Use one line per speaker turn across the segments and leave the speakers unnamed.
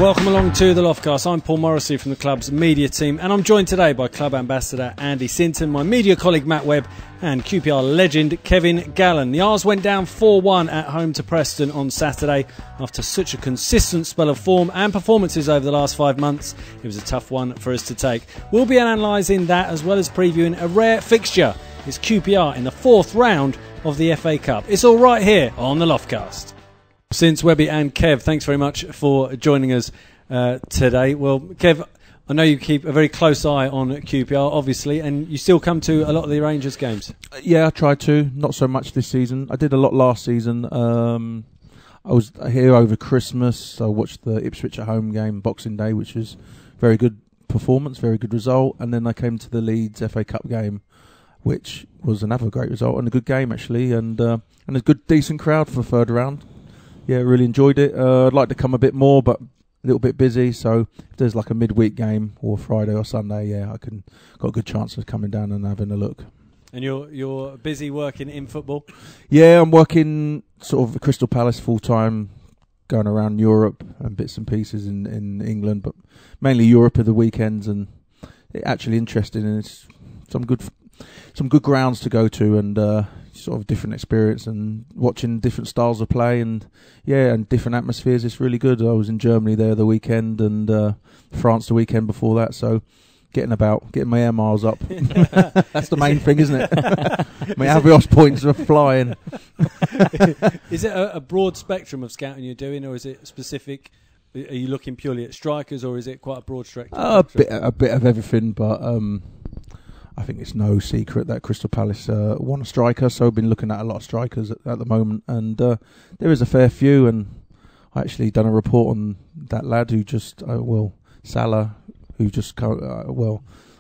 Welcome along to the Loftcast. I'm Paul Morrissey from the club's media team, and I'm joined today by club ambassador Andy Sinton, my media colleague Matt Webb, and QPR legend Kevin Gallen. The R's went down 4-1 at home to Preston on Saturday. After such a consistent spell of form and performances over the last 5 months, it was a tough one for us to take. We'll be analysing that as well as previewing a rare fixture. It's QPR in the 4th round of the FA Cup. It's all right here on the Loftcast. Since Webby and Kev, thanks very much for joining us today. Well, Kev, I know you keep a very close eye on QPR, obviously, and you still come to a lot of the Rangers games.
Yeah, I try to. Not so much this season. I did a lot last season. I was here over Christmas. I watched the Ipswich at home game, Boxing Day, which was very good performance, very good result. And then I came to the Leeds FA Cup game, which was another great result and a good game, actually, and a good, decent crowd for the third round. Yeah, really enjoyed it. I'd like to come a bit more, but a little bit busy. So if there's like a midweek game or Friday or Sunday, yeah, got a good chance of coming down and having a look.
And you're busy working in football?
Yeah, I'm working sort of at Crystal Palace full time, going around Europe and bits and pieces in England, but mainly Europe at the weekends. And it's actually interesting, and it's some good grounds to go to, and sort of different experience, and watching different styles of play, and different atmospheres. It's really good. I was in Germany there the weekend, and France the weekend before that, so getting my air miles up. That's the main thing, isn't it? My Avios points are flying.
Is it a broad spectrum of scouting you're doing, or is it specific? Are you looking purely at strikers, or is it quite a broad spectrum?
A bit of everything, but I think it's no secret that Crystal Palace want a striker, so I've been looking at a lot of strikers at the moment, and there is a fair few. And I actually done a report on that lad who just Salah, who just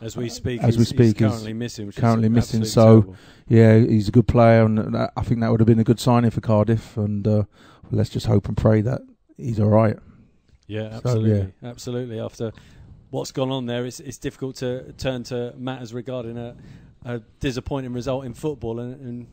as we speak,
he's
currently missing.
So
terrible.
Yeah, he's a good player, and I think that would have been a good signing for Cardiff. And let's just hope and pray that he's all right.
Yeah, absolutely, absolutely. After what's gone on there, it's difficult to turn to matters regarding a disappointing result in football, and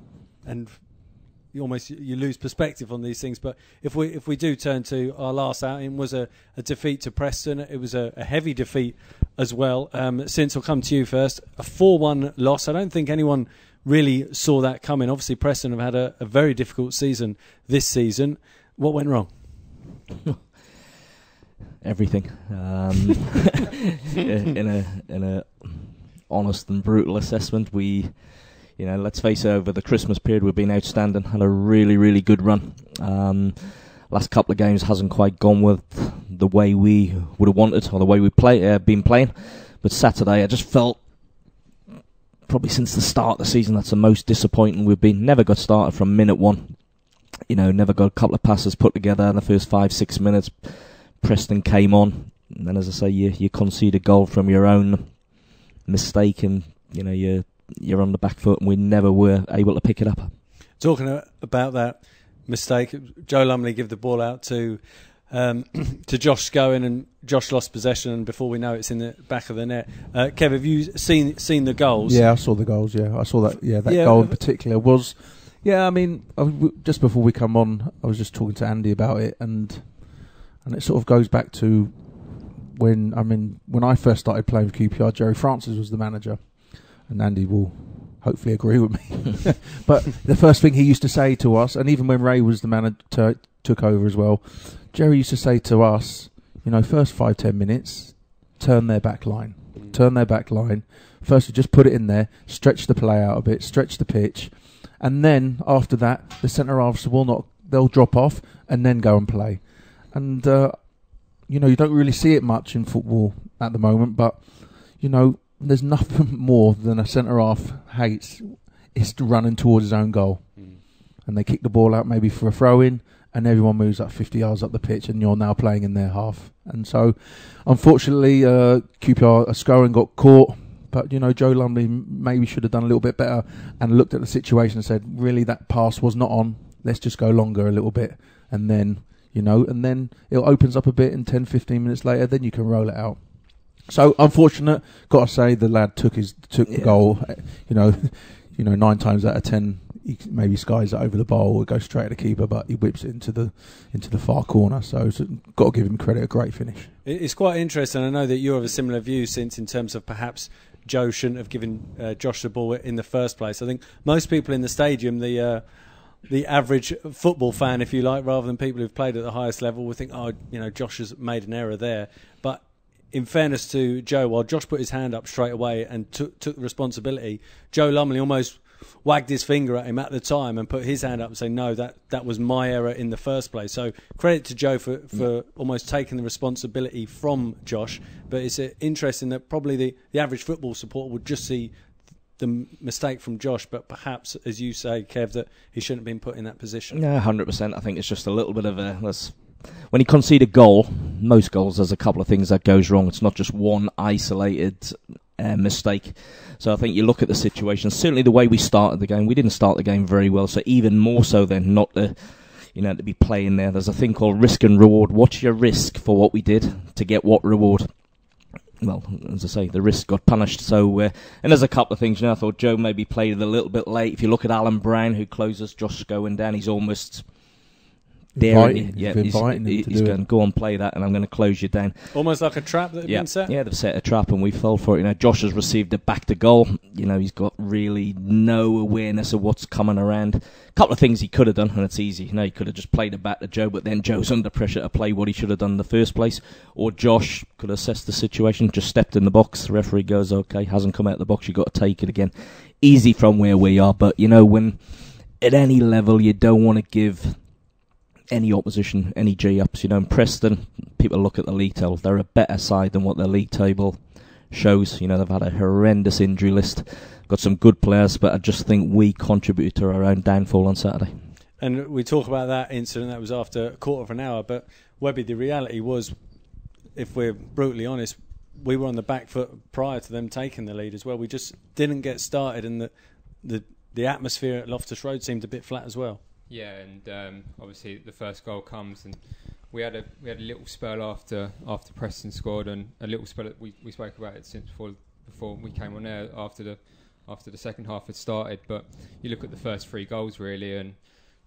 you lose perspective on these things. But if we do turn to our last outing, was a defeat to Preston. It was a heavy defeat as well. Since I'll come to you first, a 4-1 loss. I don't think anyone really saw that coming. Obviously, Preston have had a very difficult season this season. What went wrong?
Everything. In a honest and brutal assessment, let's face it, over the Christmas period we've been outstanding, had a really, really good run. Last couple of games hasn't quite gone with the way we would have wanted, or the way we been playing. But Saturday, I just felt, probably since the start of the season, that's the most disappointing we've been. Never got started from minute one. Never got a couple of passes put together in the first 5-6 minutes. Preston came on, and then, as I say, you concede a goal from your own mistake, and you're on the back foot, and we never were able to pick it up.
Talking about that mistake, Joe Lumley gave the ball out to Josh Scowen, and Josh lost possession, and before we know it's in the back of the net. Kev, have you seen the goals?
Yeah, I saw the goals. Yeah, I saw that. Yeah, that goal in particular was. Yeah, I mean, just before we come on, I was just talking to Andy about it, and it sort of goes back to when I first started playing with QPR, Jerry Francis was the manager, and Andy will hopefully agree with me. But the first thing he used to say to us, and even when Ray was the manager, took over as well, Jerry used to say to us, first 5-10 minutes, turn their back line. Firstly, just put it in there, stretch the play out a bit, stretch the pitch, and then after that, the centre halves they'll drop off and then go and play. And, you don't really see it much in football at the moment, but, there's nothing more than a centre-half hates is running towards his own goal. And they kick the ball out maybe for a throw-in, and everyone moves up 50 yards up the pitch, and you're now playing in their half. And so, unfortunately, QPR Scowen got caught, but, Joe Lumley maybe should have done a little bit better and looked at the situation and said, really, that pass was not on. Let's just go longer a little bit, and then and then it opens up a bit, and 10-15 minutes later, then you can roll it out. So unfortunate, got to say, the lad took the goal. 9 times out of 10, he maybe skies it over the bar or goes straight at the keeper, but he whips it into the far corner. So got to give him credit, a great finish. It's
quite interesting. I know that you have a similar view, since in terms of perhaps Joe shouldn't have given Josh the ball in the first place. I think most people in the stadium, the average football fan, if you like, rather than people who've played at the highest level, would think, Josh has made an error there. But in fairness to Joe, while Josh put his hand up straight away and took the responsibility, Joe Lumley almost wagged his finger at him at the time and put his hand up and say, no, that was my error in the first place. So credit to Joe for almost taking the responsibility from Josh. But it's interesting that probably the average football supporter would just see the mistake from Josh, but perhaps, as you say, Kev, that he shouldn't have been put in that position.
Yeah, 100%. I think it's just a little bit of when you concede a goal, most goals, there's a couple of things that goes wrong. It's not just one isolated mistake. So I think you look at the situation, certainly the way we started the game, we didn't start the game very well, so even more so then not to be playing there. There's a thing called risk and reward. What's your risk for what we did to get what reward? Well, as I say, the risk got punished. So, and there's a couple of things. I thought Joe maybe played it a little bit late. If you look at Alan Brown, who closes Josh going down, he's almost daring. He's going, go on, play that, and I'm going to close you down.
Almost like a trap that had been set?
Yeah, they've set a trap, and we fell for it. Josh has received it back to goal. He's got really no awareness of what's coming around. A couple of things he could have done, and it's easy. He could have just played it back to Joe, but then Joe's under pressure to play what he should have done in the first place. Or Josh could have assessed the situation, just stepped in the box. The referee goes, okay, hasn't come out of the box, you've got to take it again. Easy from where we are, but, when at any level you don't want to give any opposition any G-ups. In Preston, people look at the league table, they're a better side than what their league table shows. They've had a horrendous injury list, got some good players, but I just think we contributed to our own downfall on Saturday.
And we talk about that incident, that was after a quarter of an hour, but Webby, the reality was, if we're brutally honest, we were on the back foot prior to them taking the lead as well. We just didn't get started, and the atmosphere at Loftus Road seemed a bit flat as well.
Yeah, and obviously the first goal comes, and we had a little spell after Preston scored, and a little spell that we spoke about it since before we came on air after the second half had started. But you look at the first three goals really, and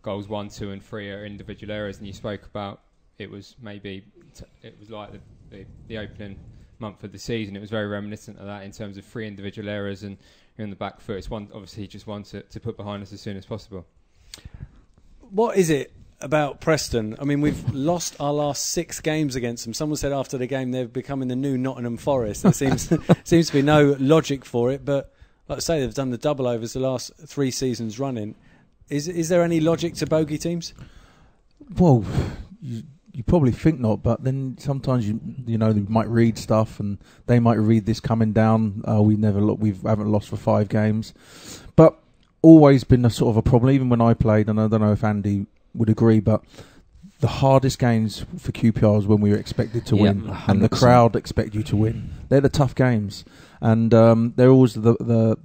goals 1, 2, and 3 are individual errors, and you spoke about it was like the opening month of the season. It was very reminiscent of that in terms of 3 individual errors, and you're on the back foot. It's one obviously just one to put behind us as soon as possible.
What is it about Preston? I mean, we've lost our last 6 games against them. Someone said after the game they're becoming the new Nottingham Forest. There seems to be no logic for it, but like I say, they've done the double overs the last 3 seasons running. Is there any logic to bogey teams?
Well, you probably think not, but then sometimes you might read stuff and they might read this coming down. We haven't lost for 5 games, but always been a sort of a problem, even when I played, and I don't know if Andy would agree, but the hardest games for QPR is when we were expected to win, 100%. And the crowd expect you to win. They're the tough games, and they're always the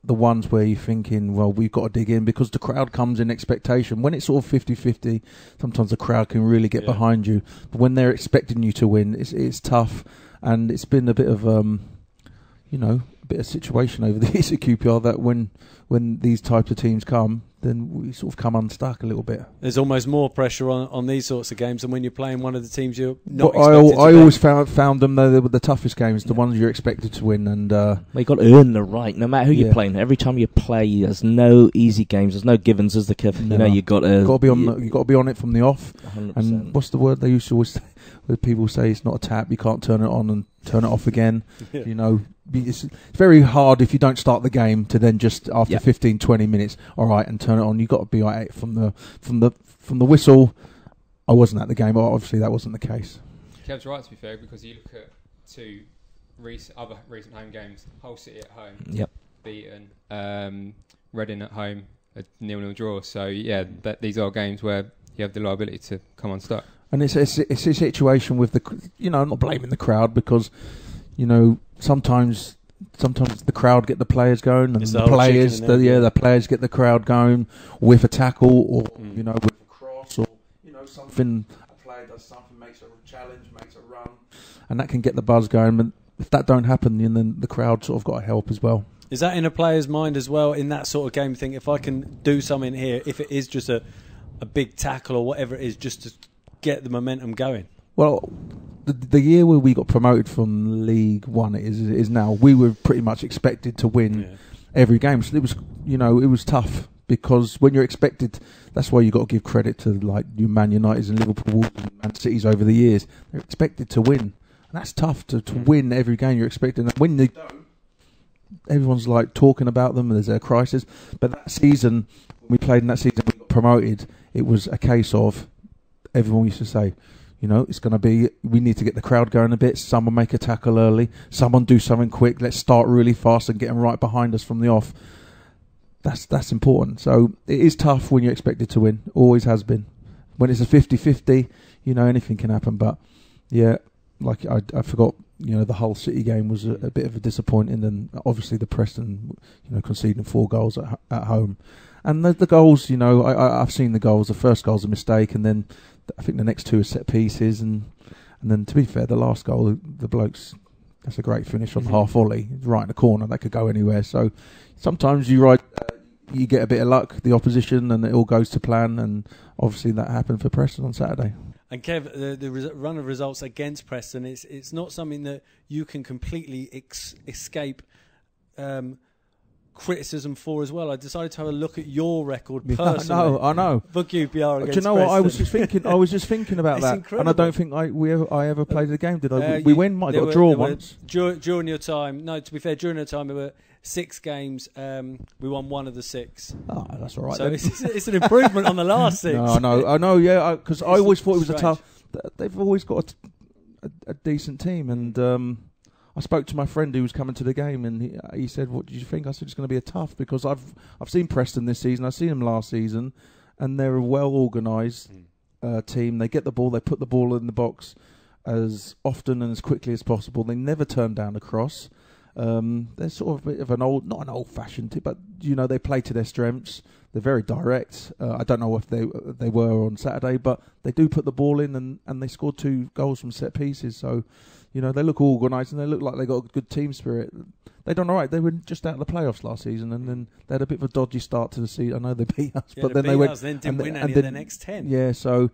ones where you're thinking, well, we've got to dig in, because the crowd comes in expectation. When it's sort of 50-50, sometimes the crowd can really get behind you, but when they're expecting you to win, it's tough, and it's been a bit of a situation over the years at QPR that when these types of teams come, then we sort of come unstuck a little bit.
There's almost more pressure on these sorts of games than when you're playing one of the teams you're not expected to
I always found them, though, they were the toughest games, the ones you're expected to win. And
you've got to earn the right, no matter who you're playing. Every time you play, there's no easy games, there's no givens, as the Kev.
No.
You've got to
be on it from the off.
100%.
And what's the word they used to always say? Where people say it's not a tap, you can't turn it on and turn it off again. It's very hard if you don't start the game to then just after 15-20 minutes, all right, and turn it on. You've got to be right from the whistle. I wasn't at the game, obviously that wasn't the case.
Kev's right, to be fair, because you look at 2 other recent home games: Hull City at home, beaten, Reading at home, a 0-0 draw. So these are games where you have the liability to come unstuck.
And it's a situation with I'm not blaming the crowd, because sometimes the crowd get the players going, and the players get the crowd going with a tackle or with a cross, or something. A player does something, makes a challenge, makes a run, and that can get the buzz going. But if that don't happen, then the crowd sort of got to help as well.
Is that in a player's mind as well, in that sort of game, think if I can do something here, if it is just a big tackle or whatever it is, just to get the momentum going?
Well, the year where we got promoted from League One is now, we were pretty much expected to win every game. So it was, it was tough, because when you're expected, that's why you got to give credit to like your Man Uniteds and Liverpool and Man Cities over the years. They're expected to win, and that's tough to win every game. You're expecting, and when they don't, everyone's like talking about them, and there's a crisis. But that season, when we played in that season, we got promoted. It was a case of everyone used to say, it's going to be, we need to get the crowd going a bit. Someone make a tackle early. Someone do something quick. Let's start really fast and get them right behind us from the off. That's important. So it is tough when you're expected to win. Always has been. When it's a 50-50, anything can happen. But yeah, like I forgot, the Hull City game was a bit of a disappointing, and obviously the Preston, conceding 4 goals at home. And the goals, I've seen the goals. The first goal's a mistake, and then I think the next 2 are set pieces, and then to be fair, the last goal, the bloke's, that's a great finish on the half volley, right in the corner. That could go anywhere. So sometimes you get a bit of luck, the opposition, and it all goes to plan. And obviously that happened for Preston on Saturday.
And Kev, the run of results against Preston, it's not something that you can completely escape criticism for as well. I decided to have a look at your record personally.
I know.
For QPR against
Do you know
Preston.
what? I was just thinking about that,
incredible.
and I don't think I ever played the game. Did I? We win. Might have got a draw once.
During your time, no. To be fair, during your time there were 6 games. We won 1 of the 6.
Oh, that's all right.
So it's an improvement on the last 6.
No, I know. Yeah, because I always thought it was a tough. They've always got a decent team, and I spoke to my friend who was coming to the game, and he said, "What did you think?" I said, "It's going to be a tough, because I've seen Preston this season. I've seen them last season, and they're a well organised team. They get the ball, they put the ball in the box as often and as quickly as possible. They never turn down a cross. They're sort of a bit of not an old-fashioned team, but they play to their strengths. They're very direct. I don't know if they were on Saturday, but they do put the ball in, and they scored 2 goals from set pieces. So." They look organised, and they look like they got a good team spirit. They done all right. They were just out of the playoffs last season, and then they had a bit of a dodgy start to the season. I know they beat us, but then they went
then didn't win any of the next 10.
Yeah, so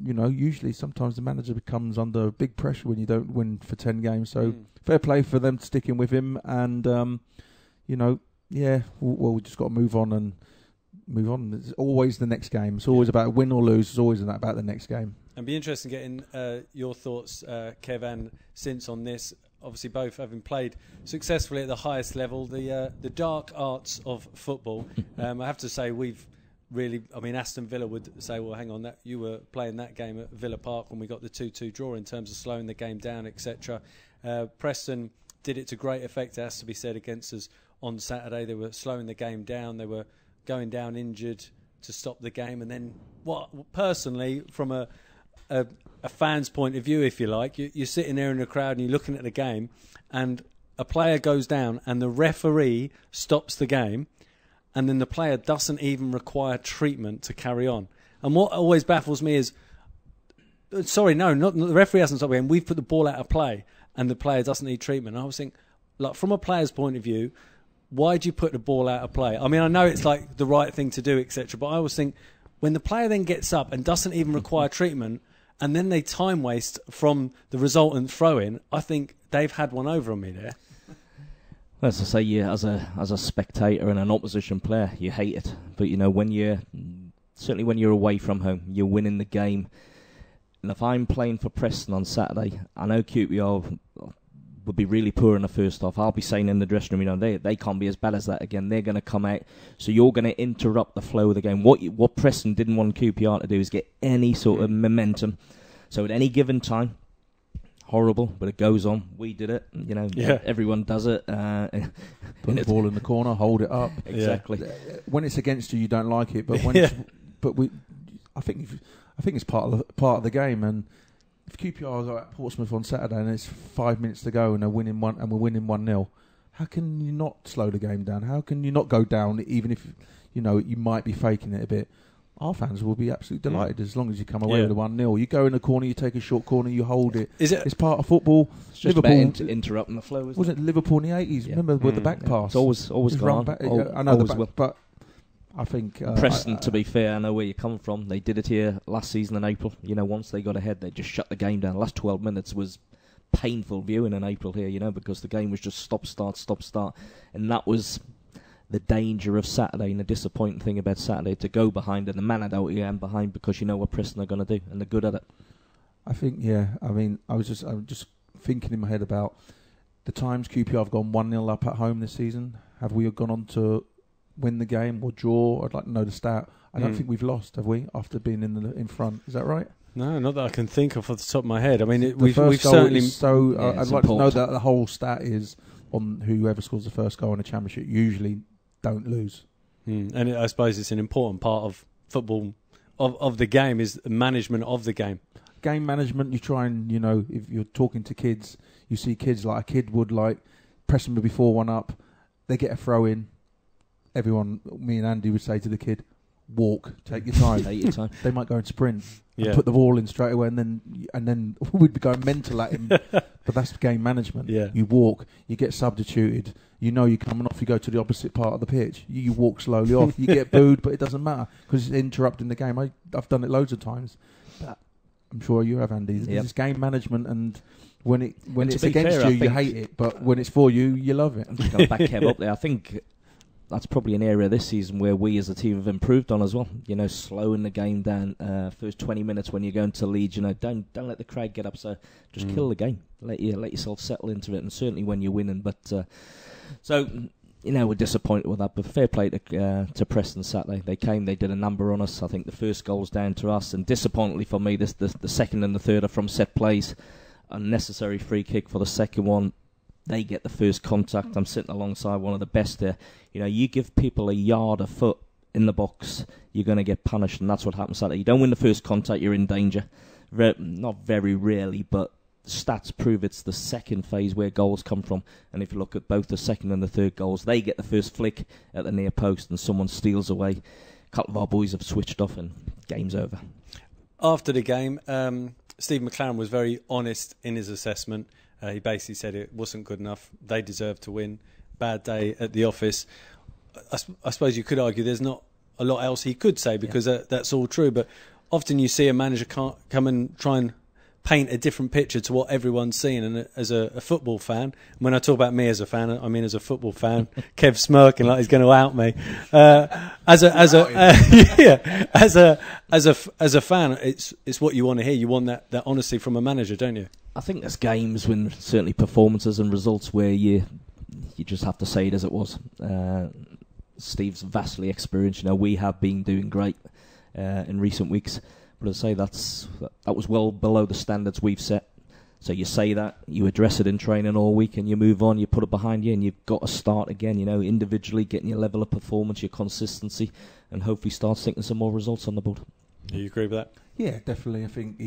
usually sometimes the manager becomes under big pressure when you don't win for 10 games. So fair play for them sticking with him, and we'll just got to move on. It's always the next game. It's always about win or lose. It's always about the next game.
And be interesting getting your thoughts, Kev and Since, on this. Obviously, both having played successfully at the highest level, the dark arts of football. I have to say, we've really. I mean, Aston Villa would say, "Well, hang on, that you were playing that game at Villa Park when we got the 2-2 draw in terms of slowing the game down, etc." Preston did it to great effect, it has to be said, against us on Saturday. They were slowing the game down. They were going down injured to stop the game, and then personally, from a fan's point of view, if you like, you're sitting there in the crowd and you're looking at the game, and a player goes down and the referee stops the game, and then the player doesn't even require treatment to carry on. And what always baffles me is, the referee hasn't stopped the game, we've put the ball out of play and the player doesn't need treatment. And I was thinking, like, from a player's point of view, why do you put the ball out of play? I mean, I know it's like the right thing to do, etc., but I always think when the player then gets up and doesn't even require treatment, and then they time waste from the resultant throw-in, I think they've had one over on me there.
As I say, as a spectator and an opposition player, you hate it. But when you're away from home, you're winning the game. And if I'm playing for Preston on Saturday, I know QPR would be really poor in the first half. I'll be saying in the dressing room, they can't be as bad as that again. They're going to come out, so you're going to interrupt the flow of the game. What Preston didn't want QPR to do is get any sort of momentum. So at any given time, horrible, but it goes on. We did it, Everyone does it.
Put the ball in the corner, hold it up.
Exactly.
When it's against you, you don't like it, but when I think it's part of the game. And if QPR go at Portsmouth on Saturday and it's 5 minutes to go and we're winning 1-0, how can you not slow the game down? How can you not go down, even if you might be faking it a bit? our fans will be absolutely delighted as long as you come away with a 1-0. You go in the corner, you take a short corner, you hold it. It's part of football.
It's just Liverpool interrupting the flow,
wasn't it? Liverpool in the 80s? Remember with the back pass?
It's always gone
back. I know the back, but I think
Preston, to be fair, I know where you come from. They did it here last season in April. Once they got ahead, they just shut the game down. The last 12 minutes was painful viewing in April here, because the game was just stop, start. And that was the danger of Saturday, and the disappointing thing about Saturday, to go behind, and the man had out again behind, because you know what Preston are going to do, and they're good at it.
I think, I mean, I was just thinking in my head about the times QPR have gone 1-0 up at home this season. Have we gone on to win the game or draw? I'd like to know the stat. I don't think we've lost, have we, after being in front? Is that right?
No, not that I can think of off the top of my head. I mean,
we've certainly. So I'd like
important
to know that the whole stat is on whoever scores the first goal in a championship usually don't lose.
And I suppose it's an important part of football, of the game, is the management of the game.
Game management, you try and, if you're talking to kids, you see kids like a kid would Preston would be 4-1 up, they get a throw in. Me and Andy would say to the kid, walk, take your time.
Take your time.
They might go and sprint and put the ball in straight away, and then we'd be going mental at him. But that's game management. Yeah. You walk, you get substituted, you're coming off, you go to the opposite part of the pitch, you walk slowly off, you get booed, but it doesn't matter because it's interrupting the game. I've done it loads of times. But I'm sure you have, Andy. It's game management, and when it's against you hate it, but when it's for you, you love it.
I'm just going to back Kev up there. I think that's probably an area this season where we as a team have improved on as well. Slowing the game down. First 20 minutes when you're going to lead, don't let the crowd get up. So just kill the game. Let yourself settle into it. And certainly when you're winning. But we're disappointed with that. But fair play to Preston Saturday. They came, they did a number on us. I think the first goal's down to us. And disappointingly for me, the second and the third are from set plays. Unnecessary free kick for the second one. They get the first contact. I'm sitting alongside one of the best there. You give people a yard, a foot in the box, you're going to get punished, and that's what happens Saturday. You don't win the first contact, you're in danger. Not very rarely, but stats prove it's the second phase where goals come from. And if you look at both the second and the third goals, they get the first flick at the near post, and someone steals away. A couple of our boys have switched off, and game's over.
After the game, Steve McLaren was very honest in his assessment. He basically said it wasn't good enough. They deserved to win. Bad day at the office. I suppose you could argue there's not a lot else he could say, because that's all true. But often you see a manager can't come and try and paint a different picture to what everyone's seeing. And as a football fan, when I talk about me as a fan, I mean as a football fan, Kev smirking like he's going to out me. As a fan, it's what you want to hear. You want that honesty from a manager, don't you?
I think there's games when certainly performances and results where you just have to say it as it was. Steve's vastly experienced. We have been doing great in recent weeks, but as I say, that was well below the standards we've set. So you say that, you address it in training all week, and you move on, you put it behind you, and you've got to start again, individually, getting your level of performance, your consistency, and hopefully start sticking some more results on the board.
Do you agree with that?
Yeah, definitely. I think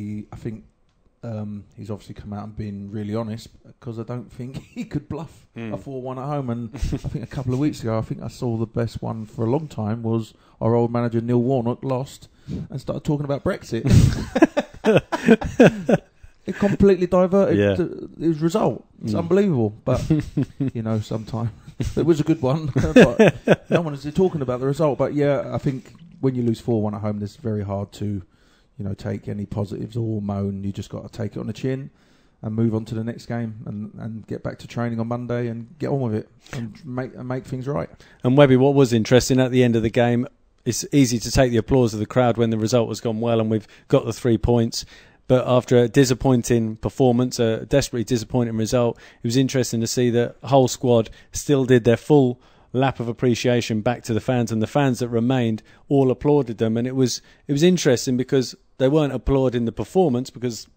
he's obviously come out and been really honest, because I don't think he could bluff a 4-1 at home. And I think a couple of weeks ago, I saw the best one for a long time was our old manager Neil Warnock lost and started talking about Brexit. It completely diverted his result. It's unbelievable, but sometimes it was a good one. But no one is talking about the result. But I think when you lose 4-1 at home, it's very hard to take any positives or moan. You just got to take it on the chin and move on to the next game and get back to training on Monday and get on with it and make things right.
And Webby, what was interesting at the end of the game, it's easy to take the applause of the crowd when the result has gone well and we've got the 3 points. But after a disappointing performance, a desperately disappointing result, it was interesting to see that the whole squad still did their full lap of appreciation back to the fans, and the fans that remained all applauded them. And it was interesting because they weren't applauding the performance, because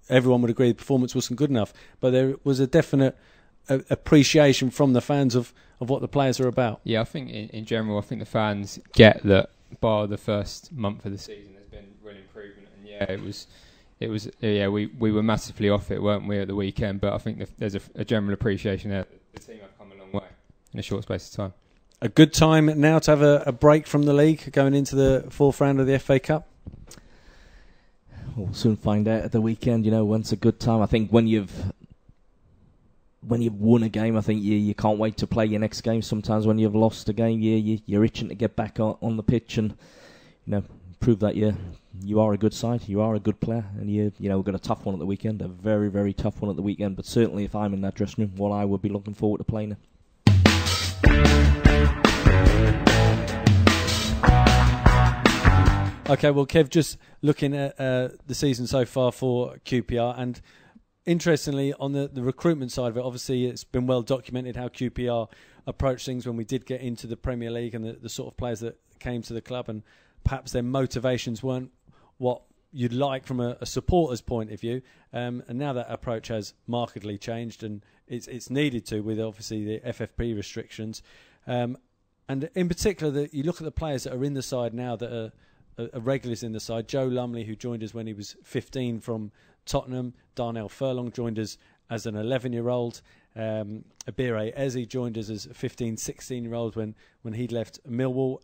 everyone would agree the performance wasn't good enough, but there was a definite appreciation from the fans of what the players are about.
Yeah, I think in general, I think the fans get that bar the first month of the season has been real improvement, and we were massively off it, weren't we, at the weekend? But I think there's a general appreciation there. The team have come a long way in a short space of time.
a good time now to have a break from the league going into the fourth round of the FA Cup?
We'll soon find out at the weekend, when's a good time. I think when you've won a game, I think you can't wait to play your next game. Sometimes when you've lost a game, you're itching to get back on the pitch and prove that you are a good side, you are a good player, and we've got a tough one at the weekend, a very, very tough one at the weekend. But certainly, if I'm in that dressing room, I would be looking forward to playing it.
Okay, well, Kev, just looking at the season so far for QPR, and interestingly, on the recruitment side of it, obviously it's been well documented how QPR approached things when we did get into the Premier League and the sort of players that came to the club, and perhaps their motivations weren't what you'd like from a supporter's point of view. And now that approach has markedly changed, and it's needed to, with obviously the FFP restrictions. And in particular, that you look at the players that are in the side now that are regulars in the side. Joe Lumley, who joined us when he was 15 from Tottenham. Darnell Furlong joined us as an 11-year-old. Eberechi joined us as a 15, 16-year-old when he'd left Millwall.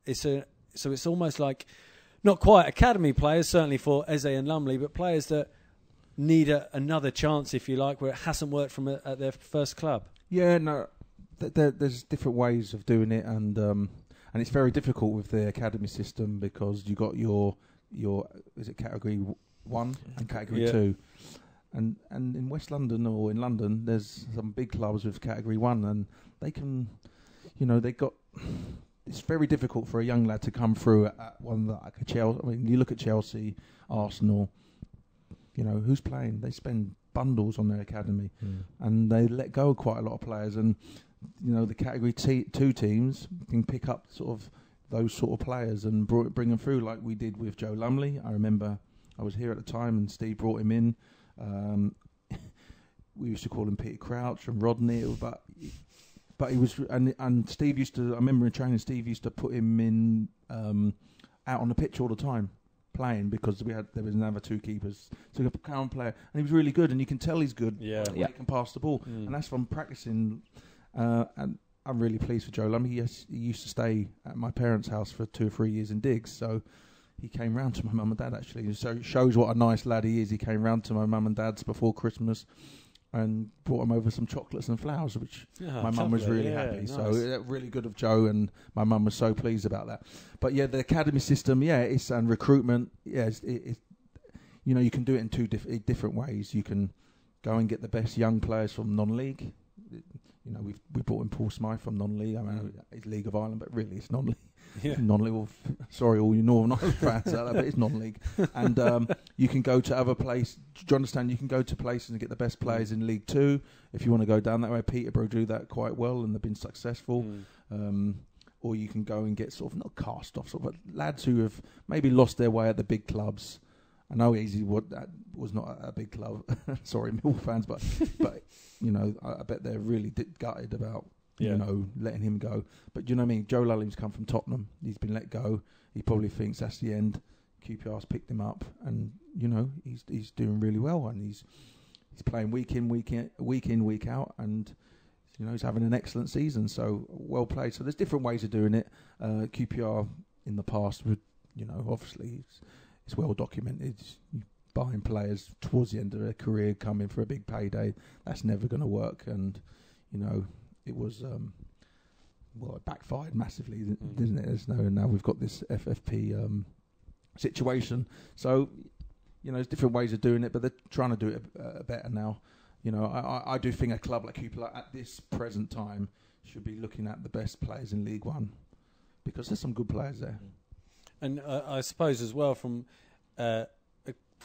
So it's almost like, not quite academy players, certainly for Eze and Lumley, but players that need another chance, if you like, where it hasn't worked at their first club.
Yeah, no, there's different ways of doing it, and it's very difficult with the academy system because you got your is it category 1 and category 2, and in West London or in London there's some big clubs with category 1, and they can, they got. It's very difficult for a young lad to come through at one like a Chelsea. I mean, you look at Chelsea, Arsenal. Who's playing? They spend bundles on their academy, and they let go of quite a lot of players. And the category 2 teams can pick up sort of those sort of players and bring them through, like we did with Joe Lumley. I remember I was here at the time, and Steve brought him in. We used to call him Peter Crouch and Rodney, but he was, and Steve used to. I remember in training, Steve used to put him in out on the pitch all the time, playing, because there was another 2 keepers, so he could come and play, and he was really good, and you can tell he's good. He can pass the ball, and that's from practicing. And I'm really pleased for Joe Lumley. He used to stay at my parents' house for 2 or 3 years in Diggs, so he came round to my mum and dad actually. So it shows what a nice lad he is. He came round to my mum and dad's before Christmas and brought him over some chocolates and flowers, which my mum was really happy. Nice. So really good of Joe, and my mum was so pleased about that. But yeah, the academy system, and recruitment, you can do it in 2 different ways. You can go and get the best young players from non-league. We brought in Paul Smythe from non-league. I mean, it's League of Ireland, but really it's non-league. Yeah. Non-league. Sorry, all you Northern Ireland fans out there, but it's non-league. And you can go to other places. Do you understand? You can go to places and get the best players in League 2 if you want to go down that way. Peterborough do that quite well, and they've been successful. Or you can go and get sort of not cast off, but lads who have maybe lost their way at the big clubs. I know that was not a big club. Sorry, Mill fans, but I bet they're really gutted about letting him go. But you know what I mean? Joe Lumley's come from Tottenham. He's been let go. He probably thinks that's the end. QPR's picked him up, and he's doing really well, and he's playing week in, week out, and he's having an excellent season. So well played. So there's different ways of doing it. QPR in the past would, obviously. It's well documented. Buying players towards the end of their career, coming for a big payday, that's never going to work. And it was it backfired massively, didn't it? Now we've got this FFP situation. So there's different ways of doing it, but they're trying to do it better now. I do think a club like QPR at this present time should be looking at the best players in League One, because there's some good players there.
And I suppose as well, from a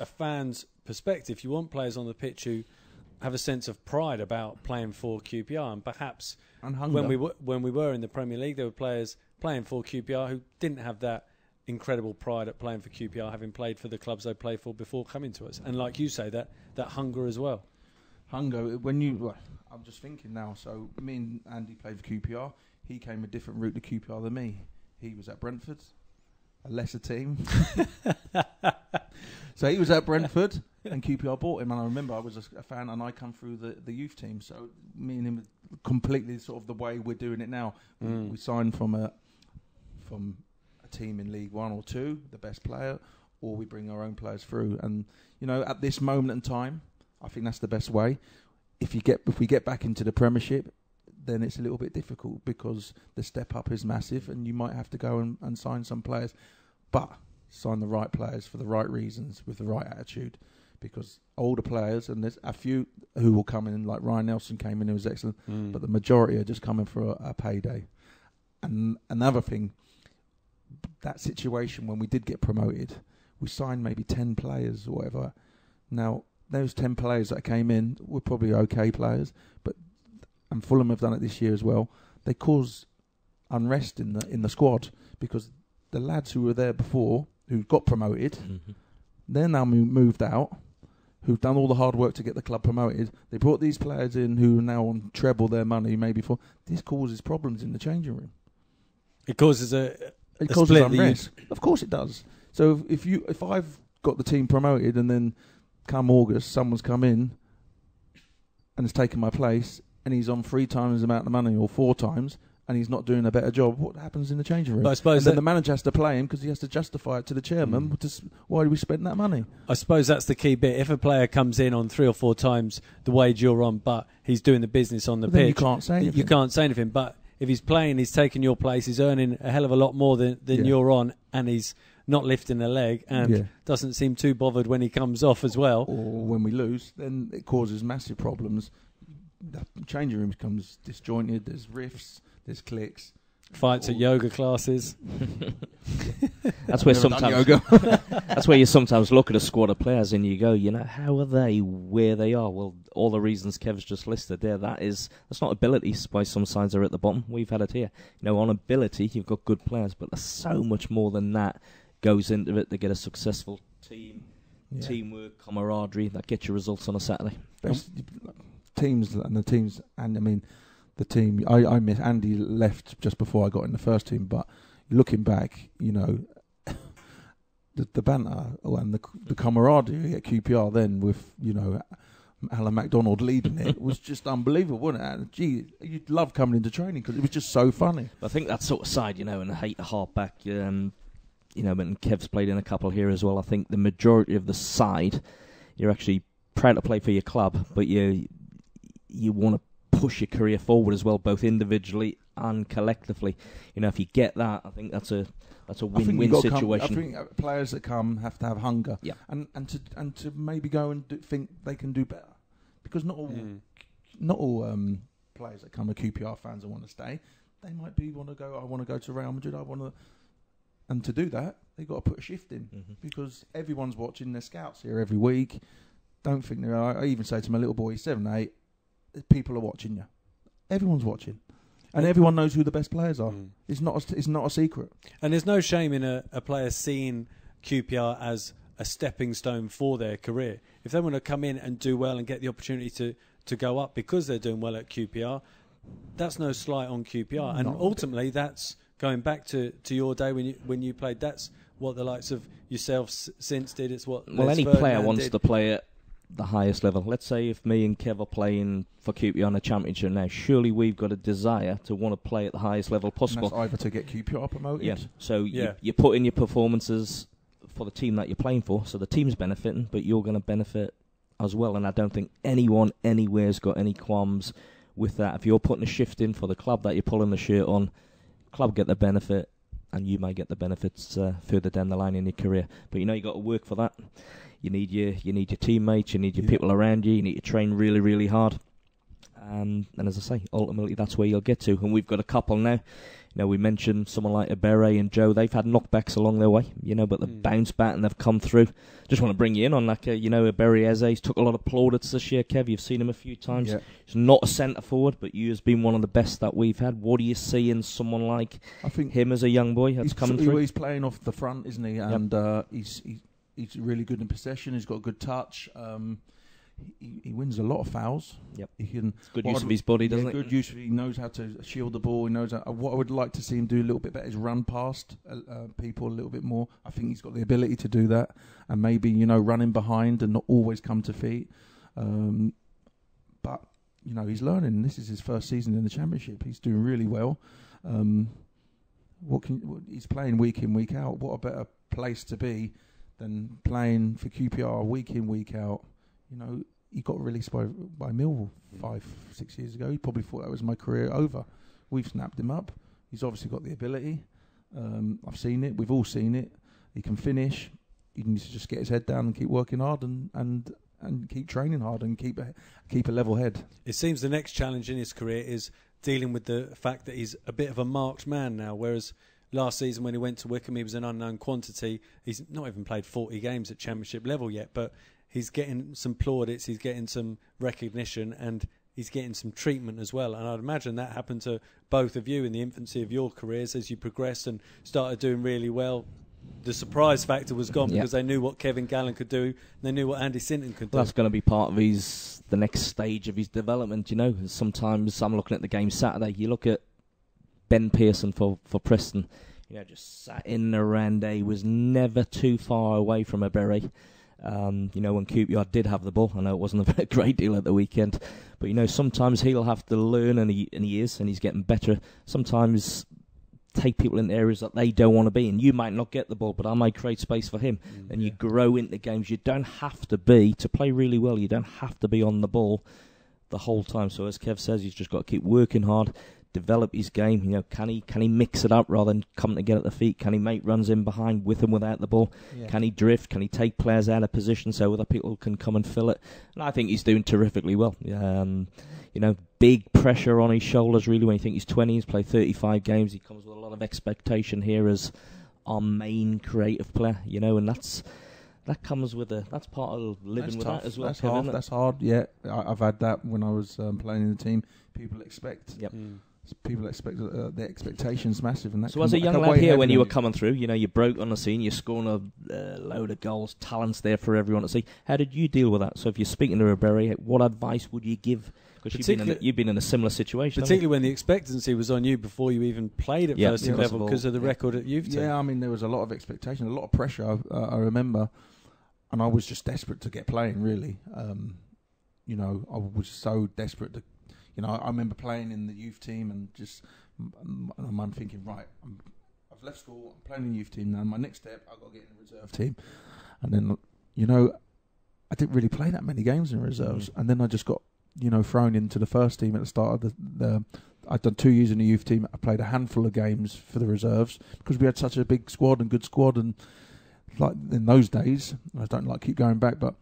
fan's perspective, you want players on the pitch who have a sense of pride about playing for QPR, and perhaps when we were in the Premier League, there were players playing for QPR who didn't have that incredible pride at playing for QPR, having played for the clubs they played for before coming to us. And like you say, that hunger as well.
Hunger. I'm just thinking now. So me and Andy played for QPR. He came a different route to QPR than me. He was at Brentford, a lesser team. So he was at Brentford, and QPR bought him. And I remember I was a fan, and I come through the youth team. So me and him were completely sort of the way we're doing it now. We sign from a team in League 1 or 2, the best player, or we bring our own players through. And at this moment in time, I think that's the best way. If we get back into the Premiership, then it's a little bit difficult because the step up is massive, and you might have to go and sign some players, but sign the right players for the right reasons with the right attitude. Because older players, and there's a few who will come in, like Ryan Nelson came in, who was excellent, but the majority are just coming for a payday. And another thing, that situation when we did get promoted, we signed maybe 10 players or whatever. Now, those 10 players that came in were probably okay players, and Fulham have done it this year as well. They cause unrest in the squad because the lads who were there before, who got promoted, they're now moved out, who've done all the hard work to get the club promoted. They brought these players in who are now on treble their money, maybe for. This causes problems in the changing room.
It causes
unrest. Of course it does. So if I've got the team promoted and then come August someone's come in and has taken my place and he's on 3 times the amount of money or 4 times and he's not doing a better job, what happens in the changing room?
But I suppose
then the manager has to play him because he has to justify it to the chairman. Why do we spend that money?
I suppose that's the key bit. If a player comes in on 3 or 4 times the wage you're on, but he's doing the business on the pitch,
you can't say anything.
You can't say anything. But if he's playing, he's taking your place, he's earning a hell of a lot more than you're on, and he's not lifting a leg and doesn't seem too bothered when he comes off as well.
Or when we lose, then it causes massive problems. The changing room becomes disjointed, there's rifts, there's cliques.
Fights at yoga classes.
That's where that's where you sometimes look at a squad of players and you go, how are they where they are? Well, all the reasons Kev's just listed there, that's not ability. Why some sides are at the bottom. We've had it here. On ability, you've got good players, but there's so much more than that goes into it to get a successful team, teamwork, camaraderie that gets you results on a Saturday.
Teams, the team, I miss Andy left just before I got in the first team, but looking back, the banter and the camaraderie at QPR then with, Alan MacDonald leading it was just unbelievable, wasn't it? And gee, you'd love coming into training because it was just so funny.
I think that sort of side, and I hate to harp back, but Kev's played in a couple here as well. I think the majority of the side, you're actually proud to play for your club, but you want to push your career forward as well, both individually and collectively. If you get that, I think that's a win-win situation.
I think players that come have to have hunger, and to maybe go and think they can do better, because not all players that come are QPR fans and want to stay. They might want to go. I want to go to Real Madrid. And to do that, they've got to put a shift in because everyone's watching. Their scouts here every week. Don't think they're. I even say to my little boy, 7, 8. People are watching you. Everyone's watching, and everyone knows who the best players are. It's not a secret. And
there's no shame in a player seeing QPR as a stepping stone for their career. If they want to come in and do well and get the opportunity to go up because they're doing well at QPR, that's no slight on QPR. And ultimately, that's going back to your day when you played. That's what the likes of yourself since did. It's what
any player wants to play at the highest level. Let's say if me and Kev are playing for QPR in a championship now, surely we've got a desire to want to play at the highest level possible.
And that's either to get QPR promoted.
Yeah. So you put in your performances for the team that you're playing for, so the team's benefiting, but you're going to benefit as well. And I don't think anyone anywhere's got any qualms with that. If you're putting a shift in for the club that you're pulling the shirt on, club get the benefit, and you may get the benefits further down the line in your career. But you got to work for that. You need your teammates, you need your people around you, you need to train really, really hard. And as I say, ultimately that's where you'll get to. And we've got a couple now. We mentioned someone like Eberechi and Joe. They've had knockbacks along their way, but they've bounced back and they've come through. Just want to bring you in on that. Eberechi's took a lot of plaudits this year. Kev, you've seen him a few times. Yeah. He's not a centre forward, but he has been one of the best that we've had. What do you see in someone like him as a young boy that's coming through?
He's playing off the front, isn't he? And he's really good in possession. He's got a good touch. He wins a lot of fouls.
Yep.
It's
good use of his body, doesn't it?
Good use. He knows how to shield the ball. He knows what I would like to see him do a little bit better is run past people a little bit more. I think he's got the ability to do that, and maybe running behind and not always come to feet. But he's learning. This is his first season in the Championship. He's doing really well. He's playing week in, week out. What a better place to be than playing for QPR week in, week out. He got released by Millwall 5-6 years ago. He probably thought that was my career over. We've snapped him up. He's obviously got the ability. I've seen it. We've all seen it. He can finish. He needs to just get his head down and keep working hard and keep training hard and keep a level head. It
seems the next challenge in his career is dealing with the fact that he's a bit of a marked man now, whereas last season when he went to Wycombe he was an unknown quantity. He's not even played 40 games at Championship level yet, but he's getting some plaudits, he's getting some recognition, and he's getting some treatment as well. And I'd imagine that happened to both of you in the infancy of your careers as you progressed and started doing really well. The surprise factor was gone because they knew what Kevin Gallen could do, and they knew what Andy Sinton could do.
That's going to be part of the next stage of his development. Sometimes I'm looking at the game Saturday. You look at Ben Pearson for Preston. Just sat in the Rande, was never too far away from Eberechi. When QPR did have the ball, I know it wasn't a great deal at the weekend, but sometimes he'll have to learn, and he's getting better. Sometimes take people in areas that they don't want to be in. You might not get the ball, but I might create space for him. And you grow into games. You don't have to play really well, you don't have to be on the ball the whole time. So as Kev says, he's just got to keep working hard, develop his game. Can he mix it up rather than coming to get at the feet? Can he make runs in behind with and without the ball? Can he drift? Can he take players out of position so other people can come and fill it? And I think he's doing terrifically well. Big pressure on his shoulders, really, when you think he's 20, he's played 35 games. He comes with a lot of expectation here as our main creative player, and that comes with that's part of living with that as well.
That's hard, yeah. I've had that when I was playing in the team. People expect... People expect the expectations massive, and that.
So as a young lad here, when you were coming through, you broke on the scene, you're scoring a load of goals, talents there for everyone to see. How did you deal with that? So if you're speaking to Eberechi, what advice would you give? Because you've been in a similar situation,
particularly when the expectancy was on you before you even played at first team level because of the record at youth team.
Yeah, there was a lot of expectation, a lot of pressure. I remember, and I was just desperate to get playing. Really, I was so desperate to. I remember playing in the youth team and I'm thinking, right, I've left school, I'm playing in the youth team now. My next step, I've got to get in the reserve team. And then, I didn't really play that many games in reserves. And then I just got, thrown into the first team at the start of I'd done 2 years in the youth team. I played a handful of games for the reserves because we had such a big squad and good squad. And like in those days, I don't keep going back, but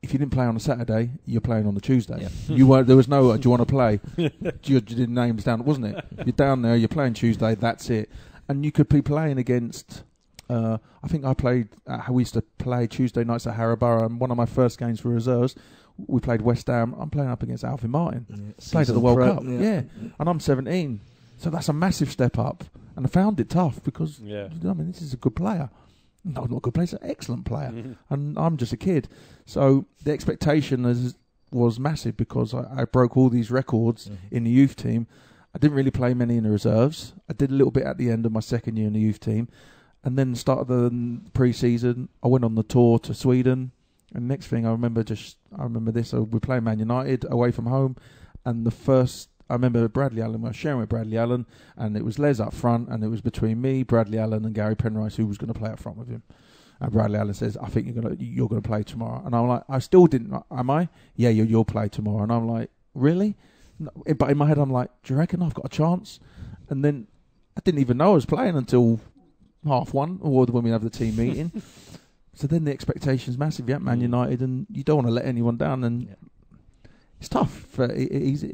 if you didn't play on a Saturday, you're playing on the Tuesday. Yeah. There was no, do you want to play? You did names down, wasn't it? You're down there, you're playing Tuesday, that's it. And you could be playing against, I think I played, we used to play Tuesday nights at Harrowborough, and one of my first games for reserves, we played West Ham. I'm playing up against Alfie Martin. Yeah. Played at the World Cup. Yeah. And I'm 17. So that's a massive step up. And I found it tough because, this is a good player. No, not a good player, he's an excellent player. And I'm just a kid. So the expectation was massive because I broke all these records in the youth team. I didn't really play many in the reserves. I did a little bit at the end of my second year in the youth team. And then started the pre-season. I went on the tour to Sweden. And next thing I remember this. So we played Man United away from home. And I remember Bradley Allen, I was sharing with Bradley Allen, and it was Les up front, and it was between me, Bradley Allen, and Gary Penrice, who was going to play up front with him. And Bradley Allen says, I think you're going to play tomorrow. And I'm like, I still didn't, am I? Yeah, you'll play tomorrow. And I'm like, really? No, but in my head, I'm like, do you reckon I've got a chance? And then I didn't even know I was playing until 1:30, or when we have the team meeting. So then the expectation's massive. You're at Man United, and you don't want to let anyone down. And it's tough. Easy.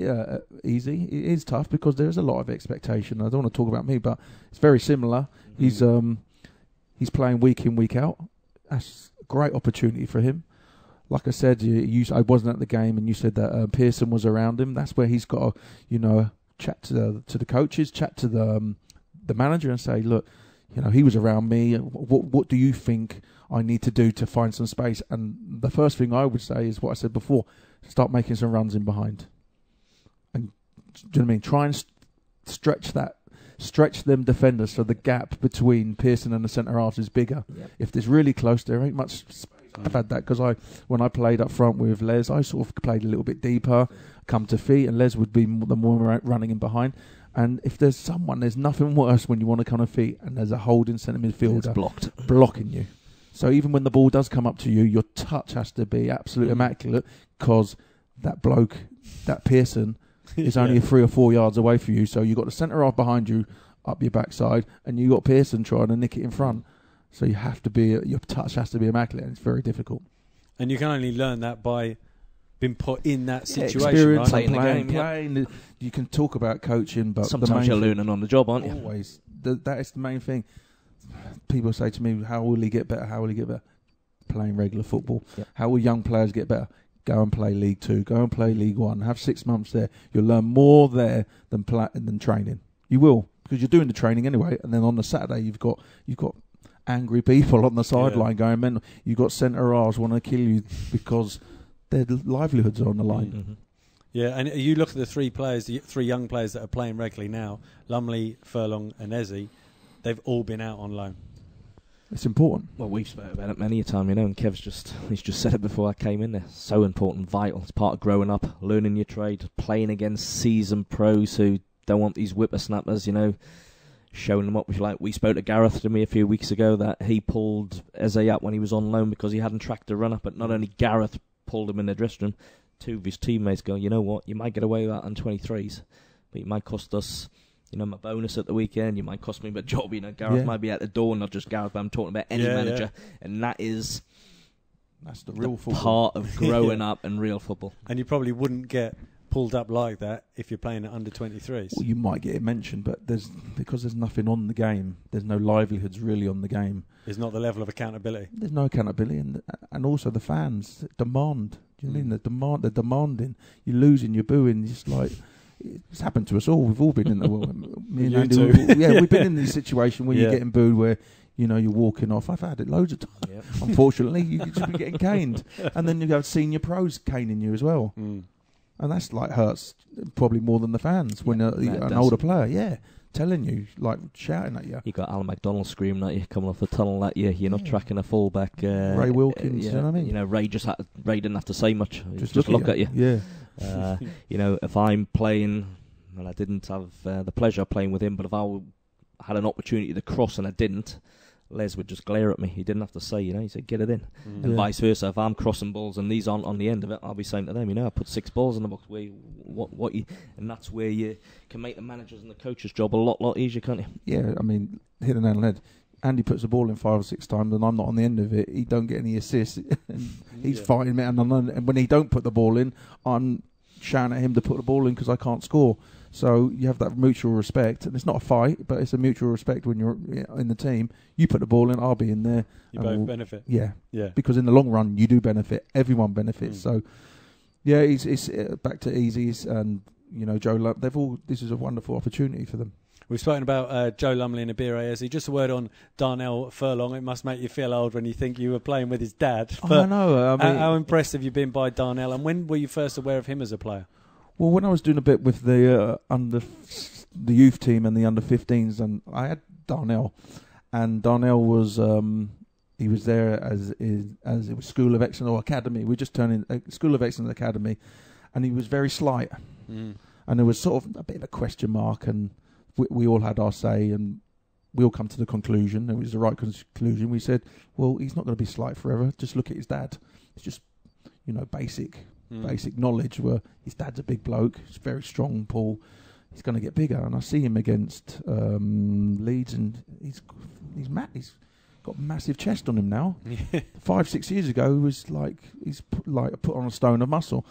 It is tough because there's a lot of expectation. I don't want to talk about me, but it's very similar. He's playing week in, week out. That's a great opportunity for him. Like I said, I wasn't at the game, and you said that Pearson was around him. That's where he's got to, chat to the coaches, chat to the manager, and say, look, he was around me. What do you think I need to do to find some space? And the first thing I would say is what I said before: start making some runs in behind. And do you know what I mean? Try and stretch them defenders so the gap between Pearson and the centre halves is bigger. Yep. If there's really close, there ain't much space I've had that because when I played up front with Les, I sort of played a little bit deeper, come to feet, and Les would be the more running in behind. And if there's nothing worse when you want to come to feet and there's a holding centre midfielder blocking you. So even when the ball does come up to you, your touch has to be absolutely immaculate because that bloke, that Pearson, is only 3 or 4 yards away from you. So you've got the centre half behind you up your backside and you've got Pearson trying to nick it in front. So you have to be, your touch has to be immaculate, and it's very difficult.
And you can only learn that by being put in that situation, right?
Playing. You can talk about coaching, but
sometimes you're learning on the job, aren't you?
Always. That is the main thing. People say to me, how will he get better? How will he get better? Playing regular football. Yep. How will young players get better? Go and play League 2. Go and play League 1. Have 6 months there. You'll learn more there than training. You will, because you're doing the training anyway. And then on the Saturday, you've got angry people on the sideline going mental. You've got centre halves want to kill you because their livelihoods are on the line.
Mm-hmm. Yeah, and you look at the three young players that are playing regularly now, Lumley, Furlong and Eze, they've all been out on loan.
It's important.
Well, we've spoken about it many a time, and Kev's he's just said it before I came in there. So important, vital. It's part of growing up, learning your trade, playing against seasoned pros who don't want these whippersnappers, showing them up. We spoke to Gareth to me a few weeks ago that he pulled Eze up when he was on loan because he hadn't tracked a run-up, but not only Gareth pulled him in the dressing room, 2 of his teammates go, you know what, you might get away with that on 23s, but you might cost us, my bonus at the weekend, you might cost me my job, Gareth might be at the door, not just Gareth, but I'm talking about any manager, and that's
the real football.
Part of growing up and real football.
And you probably wouldn't get pulled up like that if you're playing at under 23s.
Well, you might get it mentioned, but because there's nothing on the game, there's no livelihoods really on the game.
There's not the level of accountability.
There's no accountability, and also the fans demand. Do you mean they're demanding? You're losing, you're booing. It's like it's happened to us all. We've all been in the me and Andy. We've been in this situation where you're getting booed, where you're walking off. I've had it loads of times. Yep. Unfortunately, you've just been getting caned, and then you have senior pros caning you as well. Mm. And that's hurts probably more than the fans when an older player, telling you, shouting at you.
You got Alan McDonald screaming at you, coming off the tunnel at you. You're not tracking a fullback.
Ray Wilkins, you know what I mean?
Ray didn't have to say much. Just look at you.
Yeah.
If I'm playing, and I didn't have the pleasure of playing with him, but if I had an opportunity to cross and I didn't, Les would just glare at me. He didn't have to say, he said, get it in. And vice versa. If I'm crossing balls and these aren't on the end of it, I'll be saying to them, I put 6 balls in the box. And that's where you can make the managers and the coaches' job a lot easier, can't you?
Yeah, I mean, hit the nail on the head. Andy puts the ball in 5 or 6 times and I'm not on the end of it. He don't get any assists. He's fighting me. And when he don't put the ball in, I'm shouting at him to put the ball in because I can't score. So you have that mutual respect, and it's not a fight, but it's a mutual respect when you're in the team. You put the ball in, I'll be in there.
You both benefit.
Yeah. Because in the long run, you do benefit. Everyone benefits. So, it's back to Easy's and Joe. This is a wonderful opportunity for them.
We've spoken about Joe Lumley and Eberechi. Just a word on Darnell Furlong. It must make you feel old when you think you were playing with his dad.
I know.
How impressed have you been by Darnell, and when were you first aware of him as a player?
Well, when I was doing a bit with the youth team and the under-15s, and I had Darnell, and Darnell was he was there as it was School of Excellence or Academy. We just turned in School of Excellence Academy, and he was very slight, and there was sort of a bit of a question mark, and we all had our say, and we all come to the conclusion, and it was the right conclusion. We said, well, he's not going to be slight forever. Just look at his dad. It's just basic knowledge where his dad's a big bloke, he's very strong, Paul. He's going to get bigger, and I see him against Leeds, and he's got a massive chest on him now. 5-6 years ago, he was he's put on a stone of muscle.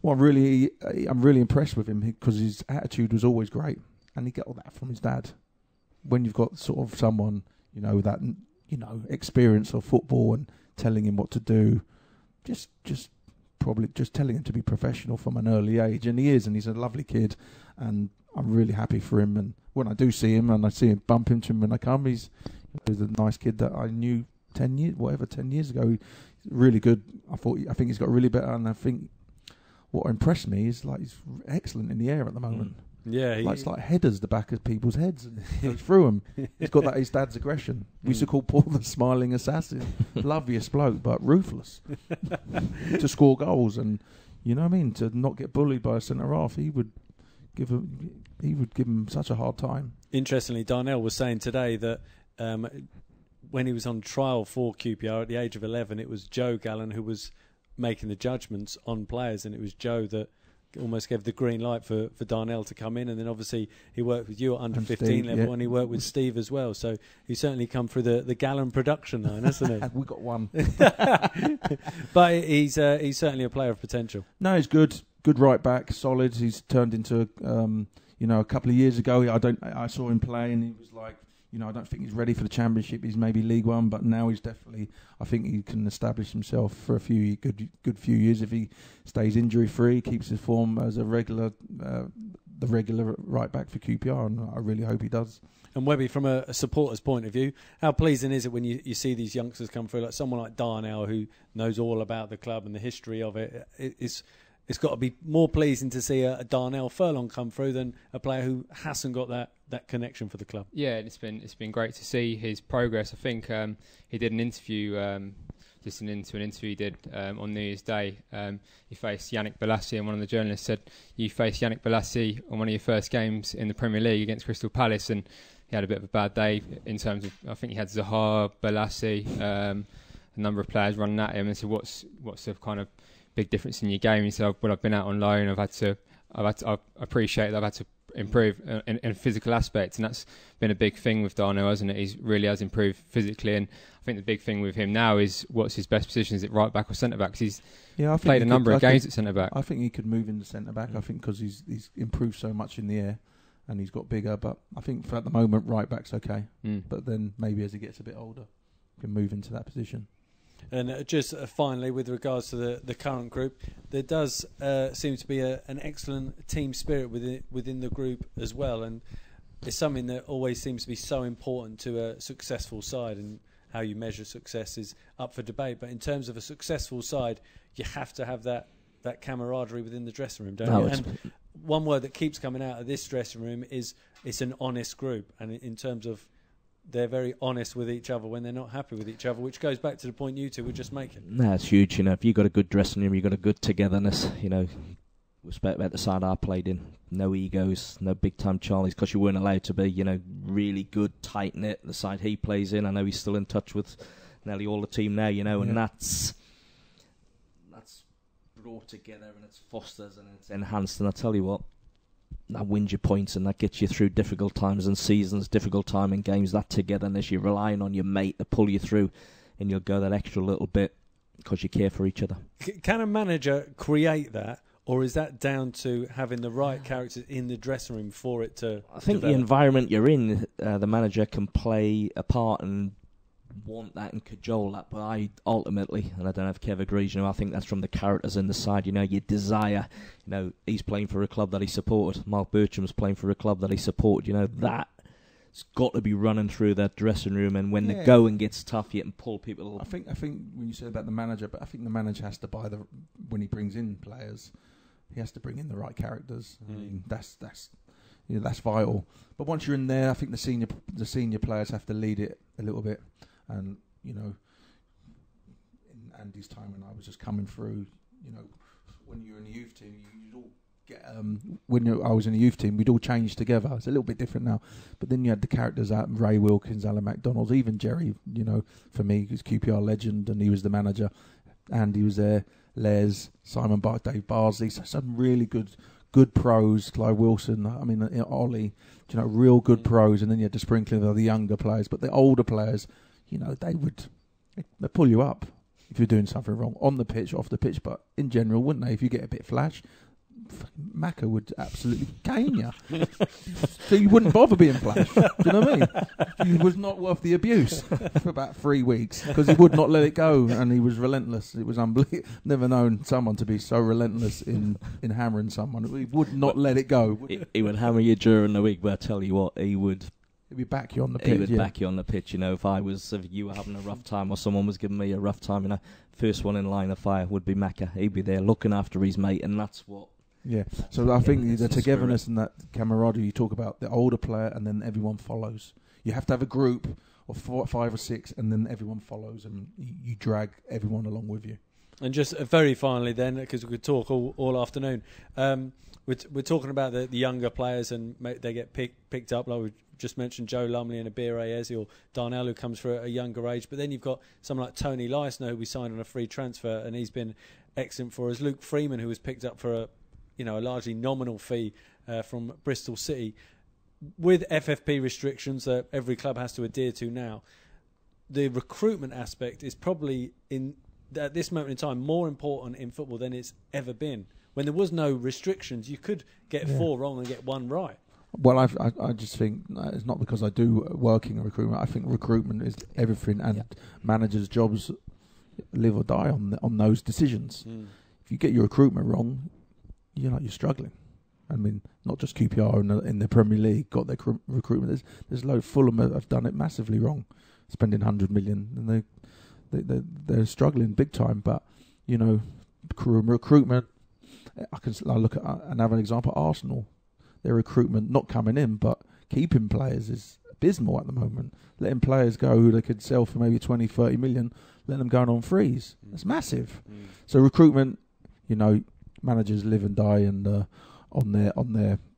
Well, I'm really impressed with him because his attitude was always great, and he got all that from his dad. When you've got sort of someone that experience of football and telling him what to do, probably just telling him to be professional from an early age, and he is, and he's a lovely kid, and I'm really happy for him. And when I do see him, and I see him bump into him when I come, he's a nice kid that I knew 10 years ago. He's really good. I think he's got really better, and I think what impressed me is he's excellent in the air at the moment.
Yeah,
it's like headers the back of people's heads and goes through them. He's got his dad's aggression. We used to call Paul the smiling assassin. Loveliest bloke, but ruthless to score goals, and you know what I mean, to not get bullied by a centre half. He would give him such a hard time.
Interestingly, Darnell was saying today that when he was on trial for QPR at the age of 11, it was Joe Gallen who was making the judgments on players, and it was Joe that almost gave the green light for Darnell to come in. And then obviously he worked with you at under 15 Steve, level, and he worked with Steve as well. So he's certainly come through the Gallen production line, hasn't he?
We got one.
But he's certainly a player of potential.
No, he's good right back, solid. He's turned into a couple of years ago I saw him play and he was like, I don't think he's ready for the Championship. He's maybe League One, but now he's definitely. I think he can establish himself for a few good few years if he stays injury free, keeps his form as the regular right back for QPR, and I really hope he does.
And Webby, from a supporter's point of view, how pleasing is it when you see these youngsters come through, like someone like Darnell who knows all about the club and the history of it? It's got to be more pleasing to see a Darnell Furlong come through than a player who hasn't got that connection for the club. Yeah,
it's been great to see his progress. I think he did an interview, listening to an interview he did on New Year's Day. He faced Yannick Bolasie, and one of the journalists said, "You faced Yannick Bolasie on one of your first games in the Premier League against Crystal Palace," and he had a bit of a bad day in terms of, I think he had Zaha, Bolasie, a number of players running at him, and said, "What's the kind of big difference in your game?" He said, "Well, I've been out on loan. I appreciate that I've had to improve in a physical aspect," and that's been a big thing with Darnell, hasn't it? He really has improved physically, and I think the big thing with him now is what's his best position? Is it right back or centre back? Because he's played a number of games at centre back.
I think he could move into centre back. I think because he's improved so much in the air and he's got bigger. But I think for at the moment, right back's okay. But then maybe as he gets a bit older, he can move into that position.
And just finally, with regards to the current group, there does seem to be an excellent team spirit within the group as well, and it's something that always seems to be so important to a successful side, and how you measure success is up for debate. But in terms of a successful side, you have to have that camaraderie within the dressing room, don't you? And one word that keeps coming out of this dressing room is it's an honest group, and in terms of they're very honest with each other when they're not happy with each other, which goes back to the point you two were just making.
No, it's huge. If you've got a good dressing room, you've got a good togetherness. Respect about the side I played in. No egos, no big-time Charlies, because you weren't allowed to be, really good, tight-knit. The side he plays in, I know he's still in touch with nearly all the team now, and that's brought together and it's fostered and it's enhanced. And I tell you what, that wins you points and that gets you through difficult times and seasons, difficult time in games. That togetherness, you're relying on your mate to pull you through, and you'll go that extra little bit because you care for each other.
Can a manager create that, or is that down to having the right characters in the dressing room for it to
I think
develop?
The environment you're in, the manager can play a part and want that and cajole that, but I ultimately, and I don't know if Kev agrees, I think that's from the characters in the side. You desire, he's playing for a club that he supported. Mark Bircham's playing for a club that he supported. That's got to be running through that dressing room, and when the going gets tough, you can pull people.
I think when you said about the manager, but I think the manager has to buy when he brings in players, he has to bring in the right characters. I mean, that's vital. But once you're in there, I think the senior players have to lead it a little bit. And in Andy's time when I was just coming through, when you're in the youth team, you'd all get. I was in the youth team, we'd all change together. It's a little bit different now, but then you had the characters out: Ray Wilkins, Alan McDonald, even Jerry. For me, he was QPR legend, and he was the manager. Andy was there, Les, Simon Bark, Dave Barsley, some really good pros. Clive Wilson, Ollie. Real good pros, and then you had the sprinkling of the younger players, but the older players. They pull you up if you're doing something wrong on the pitch, off the pitch, but in general, wouldn't they? If you get a bit flash, Macca would absolutely cane you. So you wouldn't bother being flash. Do you know what I mean? He was not worth the abuse for about 3 weeks because he would not let it go, and he was relentless. It was unbelievable. Never known someone to be so relentless in hammering someone. He would not let it go.
He would hammer you during the week, but I tell you what, he'd
back you on the pitch.
He would back you on the pitch. If you were having a rough time or someone was giving me a rough time, first one in line of fire would be Macca. He'd be there looking after his mate, and that's what
Yeah. So I think the togetherness
spirit.
and that camaraderie, you talk about the older player and then everyone follows. You have to have a group of 4, 5 or 6 and then everyone follows and you drag everyone along with you.
And just very finally then, because we could talk all afternoon, we're talking about the younger players and they get picked up, like we just mentioned, Joe Lumley and Eberechi or Darnell, who comes for a younger age. But then you've got someone like Tony Leisner, who we signed on a free transfer, and he's been excellent for us. Luke Freeman, who was picked up for a largely nominal fee from Bristol City. With FFP restrictions that every club has to adhere to now, the recruitment aspect is probably at this moment in time more important in football than it's ever been. When there was no restrictions, you could get 4 wrong and get 1 right.
Well, I just think it's not because I do working in recruitment. I think recruitment is everything, and managers' jobs live or die on those decisions. If you get your recruitment wrong, you're struggling. I mean, not just QPR in the Premier League got their recruitment. There's loads. Fulham have done it massively wrong, spending 100 million, and they're struggling big time. But recruitment. I look at another example. Arsenal, their recruitment not coming in, but keeping players is abysmal at the moment. Letting players go who they could sell for maybe 20, 30 million, letting them go on freeze. That's massive. So recruitment, managers live and die and on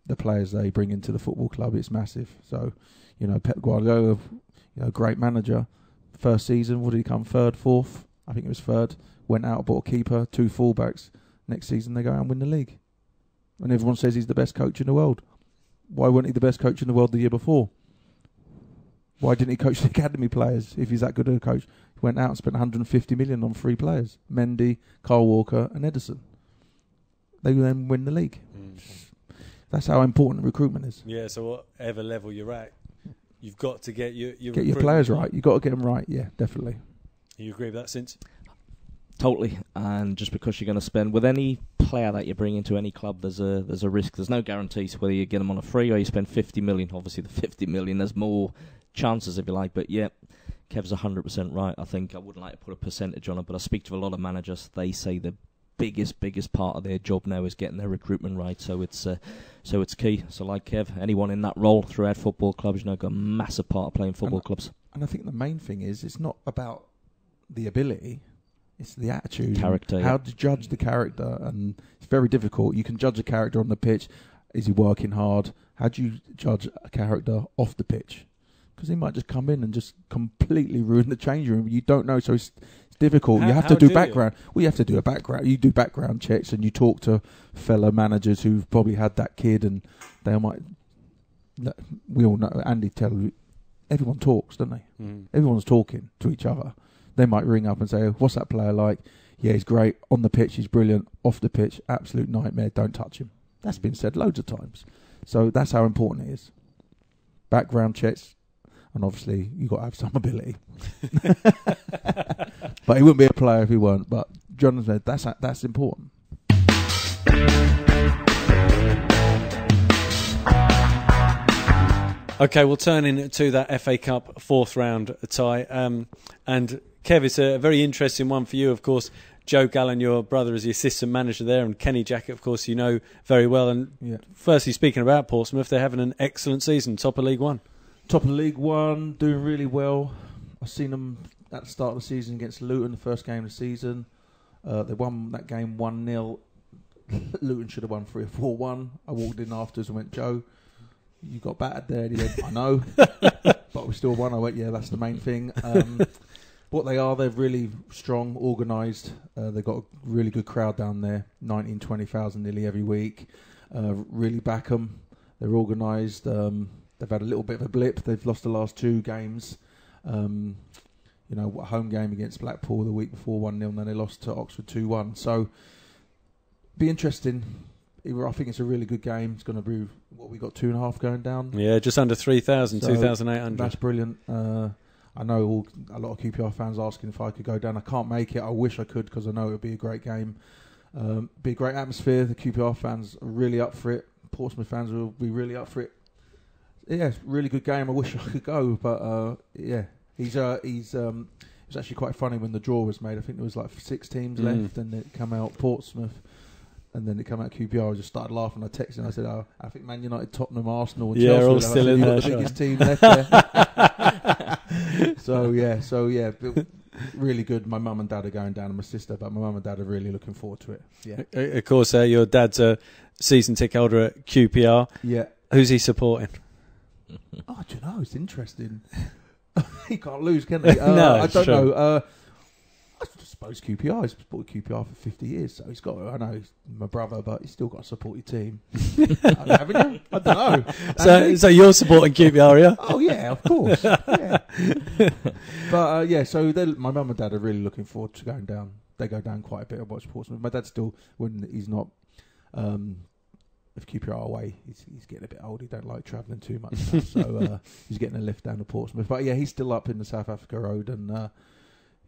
the players they bring into the football club. It's massive. So, Pep Guardiola, great manager. First season, what did he come? 3rd, 4th? I think it was 3rd. Went out, bought a keeper, 2 fullbacks. Next season they go out and win the league. And everyone says he's the best coach in the world. Why wasn't he the best coach in the world the year before? Why didn't he coach the academy players if he's that good a coach? He went out and spent 150 million on 3 players. Mendy, Kyle Walker and Edison. They then win the league. That's how important recruitment is.
Yeah, so whatever level you're at, you've got to get your
players right. You've got to get them right. Yeah, definitely.
You agree with that, Sint?
Totally. And just because you're going to spend with any player that you bring into any club, there's a risk. There's no guarantees whether you get them on a free or you spend 50 million. Obviously, the 50 million, there's more chances, if you like. But yeah, Kev's 100% right. I think I wouldn't like to put a percentage on it, but I speak to a lot of managers. They say the biggest part of their job now is getting their recruitment right. So it's key. So like Kev, anyone in that role throughout football clubs, got a massive part of playing football clubs.
And I think the main thing is it's not about the ability. It's the attitude.
Character.
How to judge the character. And it's very difficult. You can judge a character on the pitch. Is he working hard? How do you judge a character off the pitch? Because he might just come in and just completely ruin the change room. You don't know, so it's difficult. You have to do background. Well, you have to do a background. You do background checks and you talk to fellow managers who've probably had that kid and they might... We all know, Andy tell you, everyone talks, don't they? Everyone's talking to each other. They might ring up and say, what's that player like? Yeah, he's great. On the pitch, he's brilliant. Off the pitch, absolute nightmare. Don't touch him. That's been said loads of times. So that's how important it is. Background checks. And obviously, you've got to have some ability. But he wouldn't be a player if he weren't. But John said, that's important.
Okay, we'll turn into that FA Cup 4th round tie. And Kev, it's a very interesting one for you, of course. Joe Gallen, your brother, is the assistant manager there, and Kenny Jackett, of course, you know very well. And firstly, speaking about Portsmouth, they're having an excellent season, top of League One.
Top of League One, doing really well. I've seen them at the start of the season against Luton, the first game of the season. They won that game 1-0. Luton should have won 3 or 4-1. I walked in afterwards and went, Joe, you got battered there. And he went, I know. But we still won. I went, yeah, that's the main thing. What they are, they're really strong, organised. They've got a really good crowd down there, 19,000, 20,000 nearly every week. Really back them. They're organised. They've had a little bit of a blip. They've lost the last 2 games. A home game against Blackpool the week before 1-0, and then they lost to Oxford 2-1. So, be interesting. I think it's a really good game. It's going to be, we got 2.5 going down?
Yeah, just under 3,000, 2,800.
That's brilliant. I know a lot of QPR fans asking if I could go down. I can't make it. I wish I could because I know it would be a great game. Be a great atmosphere. The QPR fans are really up for it. Portsmouth fans will be really up for it. Yeah, really good game. I wish I could go, but yeah, it was actually quite funny when the draw was made. I think there was like 6 teams left, and it came out Portsmouth And then it came out QPR. I just started laughing. I texted and I said, "Oh, I think Man United, Tottenham, Arsenal, and Chelsea
all still in there.
The biggest team left there." So yeah, really good. My mum and dad are going down, and my sister, but my mum and dad are really looking forward to it. Yeah.
Of course, your dad's a season ticket holder at QPR.
Yeah.
Who's he supporting?
Oh, do you know? It's interesting. He can't lose, can he?
No,
I don't
true.
know. I suppose QPR. He's supported QPR for 50 years, so he's got. I know he's my brother, but he's still got to support your team. Haven't you? I don't know.
So you're supporting QPR, yeah?
Oh yeah, of course. Yeah. But so my mum and dad are really looking forward to going down. They go down quite a bit and watch Portsmouth. My dad still, when he's not. If QPR away, he's getting a bit old. He don't like travelling too much now, so he's getting a lift down to Portsmouth. But yeah, he's still up in the South Africa road, and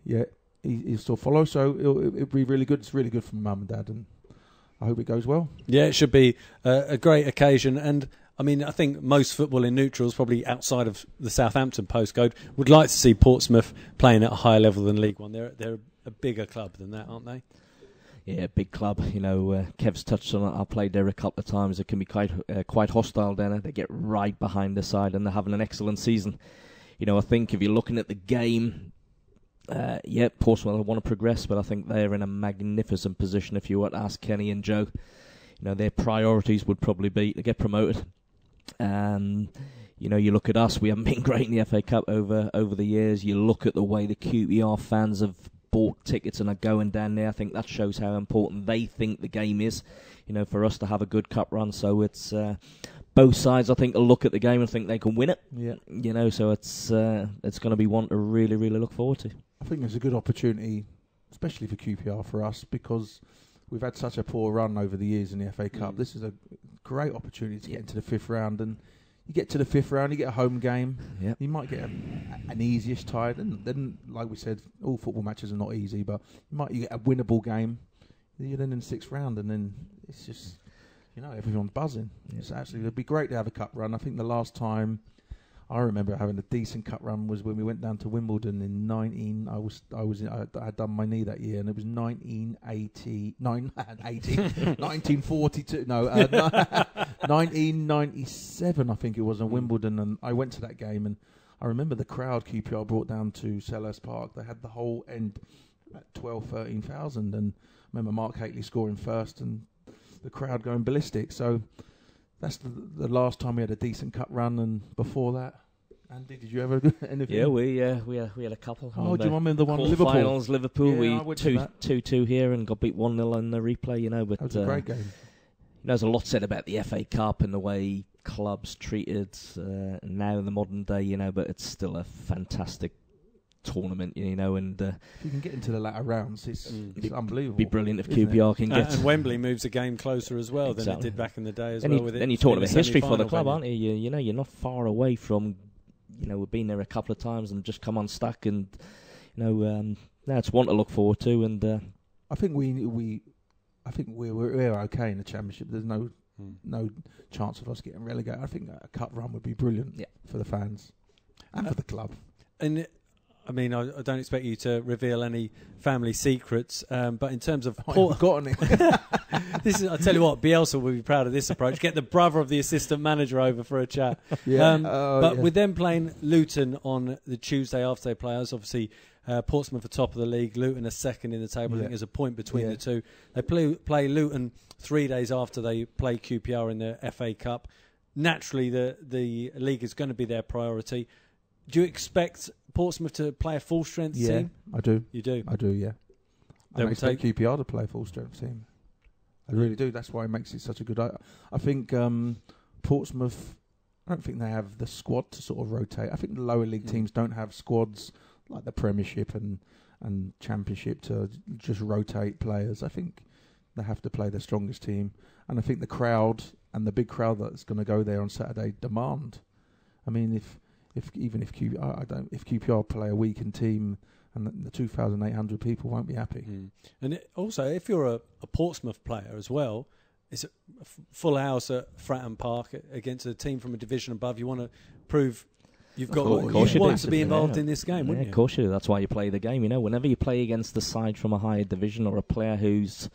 he'll still follow. So it'll be really good. It's really good for mum and dad, and I hope it goes well. Yeah,
it should be a great occasion. And I mean, I think most football in neutrals, probably outside of the Southampton postcode, would like to see Portsmouth playing at a higher level than League One. They're a bigger club than that, aren't they?
Yeah, big club. Kev's touched on it. I played there a couple of times. It can be quite hostile down there. They get right behind the side, and they're having an excellent season. I think if you're looking at the game, Portsmouth want to progress, but I think they're in a magnificent position. If you were to ask Kenny and Joe, their priorities would probably be to get promoted. You look at us. We haven't been great in the FA Cup over the years. You look at the way the QPR fans have bought tickets and are going down there. I think that shows how important they think the game is, for us to have a good cup run. So it's both sides, I think, will look at the game and think they can win it. Yeah. So it's going to be one to really, really look forward to.
I think it's a good opportunity, especially for QPR for us, because we've had such a poor run over the years in the FA Cup. This is a great opportunity to get into the fifth round, and you get to the fifth round, you get a home game. Yep. You might get an easyish tie. And then, like we said, all football matches are not easy, but you get a winnable game. You're then in the sixth round, and then it's just, everyone's buzzing. Yep. It's actually, it'd be great to have a cup run. I think the last time I remember having a decent cup run was when we went down to Wimbledon in 19. I had done my knee that year, and it was 1942. No, 1997. I think it was in Wimbledon, and I went to that game, and I remember the crowd QPR brought down to Selhurst Park. They had the whole end at 13,000, and I remember Mark Hateley scoring first, and the crowd going ballistic. So that's the last time we had a decent cup run, and before that. Andy, did you ever do anything?
Yeah, we had a couple.
Oh, do you remember the one in Liverpool?
Finals, Liverpool.
Yeah,
we 2-2 here and got beat 1-0 in the replay. But
that was a great game.
There's a lot said about the FA Cup and the way clubs treated now in the modern day. But it's still a fantastic tournament. And
if you can get into the latter rounds, it's unbelievable.
Be brilliant if QPR can get.
And Wembley moves a game closer as well than it did back in the day as well.
Then you're talking about history for the club, aren't you? You're not far away from. We've been there a couple of times and just come unstuck, and now it's one to look forward to. And
I think we're okay in the Championship. There's no chance of us getting relegated. I think a cup run would be brilliant for the fans and for the club.
And I mean, I don't expect you to reveal any family secrets, but in terms of
I haven't got any.
I tell you what, Bielsa will be proud of this approach. Get the brother of the assistant manager over for a chat. With them playing Luton on the Tuesday after they play us, obviously Portsmouth are top of the league, Luton are second in the table. I think there's a point between the two. They play Luton 3 days after they play QPR in the FA Cup. Naturally, the league is going to be their priority. Do you expect Portsmouth to play a full-strength team?
I do.
You do?
I do, yeah. I expect QPR to play a full-strength team. I really do. That's why it makes it such a good... I think Portsmouth, I don't think they have the squad to sort of rotate. I think the lower league teams don't have squads like the Premiership and Championship to just rotate players. I think they have to play their strongest team. And I think the crowd and the big crowd that's going to go there on Saturday demand. I mean, if QPR play a weakened team and the 2,800 people won't be happy.
And also, if you're a Portsmouth player as well, it's a full house at Fratton Park against a team from a division above. You want to prove you've got what you want to be involved in this game, wouldn't you?
Of course you do. That's why you play the game. Whenever you play against the side from a higher division or a player who's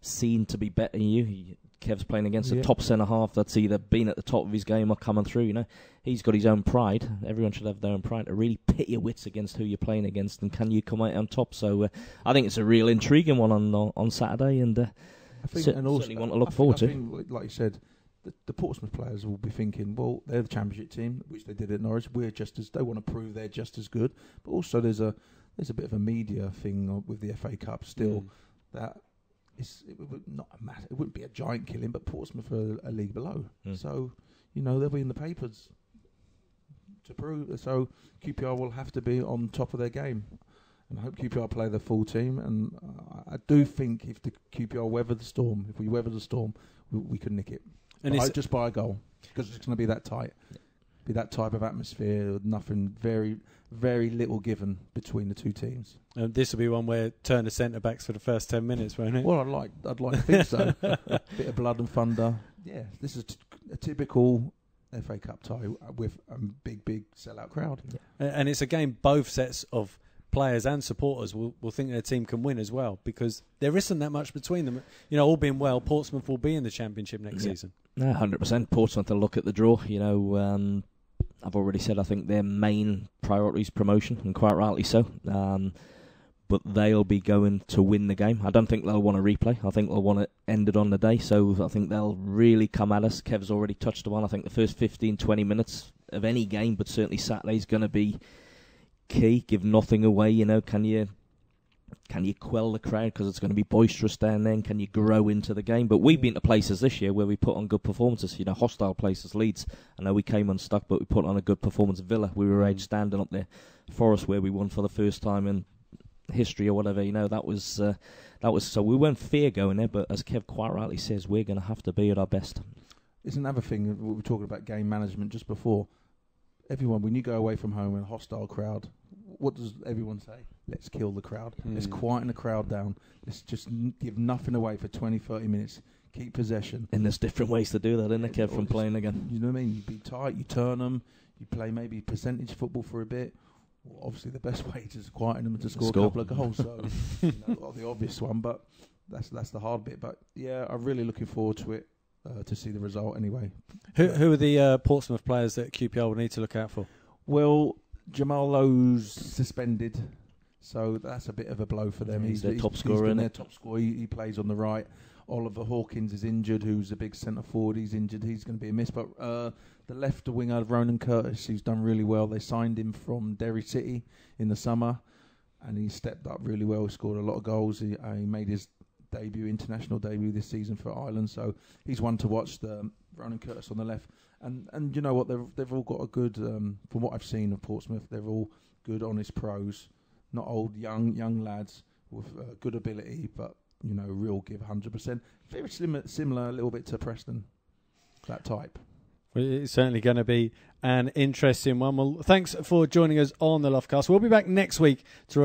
seen to be better than you. Kev's playing against a top centre-half that's either been at the top of his game or coming through, you know. He's got his own pride. Everyone should have their own pride to really pit your wits against who you're playing against, and can you come out on top. So I think it's a real intriguing one on Saturday, and I think, certainly want to look forward to.
I think, like you said, the Portsmouth players will be thinking, well, they're the championship team, which they did at Norwich. They want to prove they're just as good. But also there's a bit of a media thing with the FA Cup still that it would not matter. It wouldn't be a giant killing, but Portsmouth are a league below. So, you know, they'll be in the papers to prove. So QPR will have to be on top of their game. And I hope QPR play the full team. And I do think if the QPR weather the storm, we can nick it. And just by a goal, because it's going to be that tight. Be that type of atmosphere, nothing, very, very little given between the two teams.
And this will be one where turn the centre backs for the first 10 minutes, won't it?
Well, I'd like to think so. Bit of blood and thunder. Yeah, this is a typical FA Cup tie with a big sellout crowd.
Yeah. And it's a game both sets of players and supporters will think their team can win as well, because there isn't that much between them. You know, all being well, Portsmouth will be in the Championship next season. No,
100%. Portsmouth will look at the draw. You know, I've already said I think their main priority is promotion, and quite rightly so. But they'll be going to win the game. I don't think they'll want to replay. I think they'll want to end it on the day. So I think they'll really come at us. Kev's already touched on. I think the first 15-20 minutes of any game, but certainly Saturday's going to be key. Give nothing away. You know, can you quell the crowd because it's going to be boisterous down there? Can you grow into the game? But we've been to places this year where we put on good performances. You know, hostile places, Leeds. I know we came unstuck, but we put on a good performance. Villa, we were outstanding up there. Forest, where we won for the first time in history or whatever. You know, that was so we weren't fear going there. But as Kev quite rightly says, we're going to have to be at our best.
It's another thing. We were talking about game management just before. Everyone, when you go away from home in a hostile crowd, what does everyone say? Let's kill the crowd. Let's quieten the crowd down. Let's just give nothing away for 20, 30 minutes. Keep possession.
And there's different ways to do that, isn't there, Kev, from playing again?
You know what I mean? You be tight, you turn them, you play maybe percentage football for a bit. Well, obviously, the best way is quieten them to score a couple of goals. So, you know, the obvious one, but that's the hard bit. But yeah, I'm really looking forward to it. To see the result anyway.
Who are the Portsmouth players that QPR will need to look out for?
Well, Jamal Lowe's suspended, so that's a bit of a blow for them.
He's their top scorer.
He's their top scorer. He plays on the right. Oliver Hawkins is injured, who's a big centre forward. He's injured. He's going to be a miss. But the left winger, Ronan Curtis, who's done really well. They signed him from Derry City in the summer, and he stepped up really well. He scored a lot of goals. He made his international debut this season for Ireland, so he's one to watch. The Ronan Curtis on the left, and you know what, they've all got a good. From what I've seen of Portsmouth, they're all good, honest pros, not old young lads with good ability, but you know, real give 100%. Very similar a little bit to Preston, that type.
Well, it's certainly going to be an interesting one. Well, thanks for joining us on the Loftcast. We'll be back next week to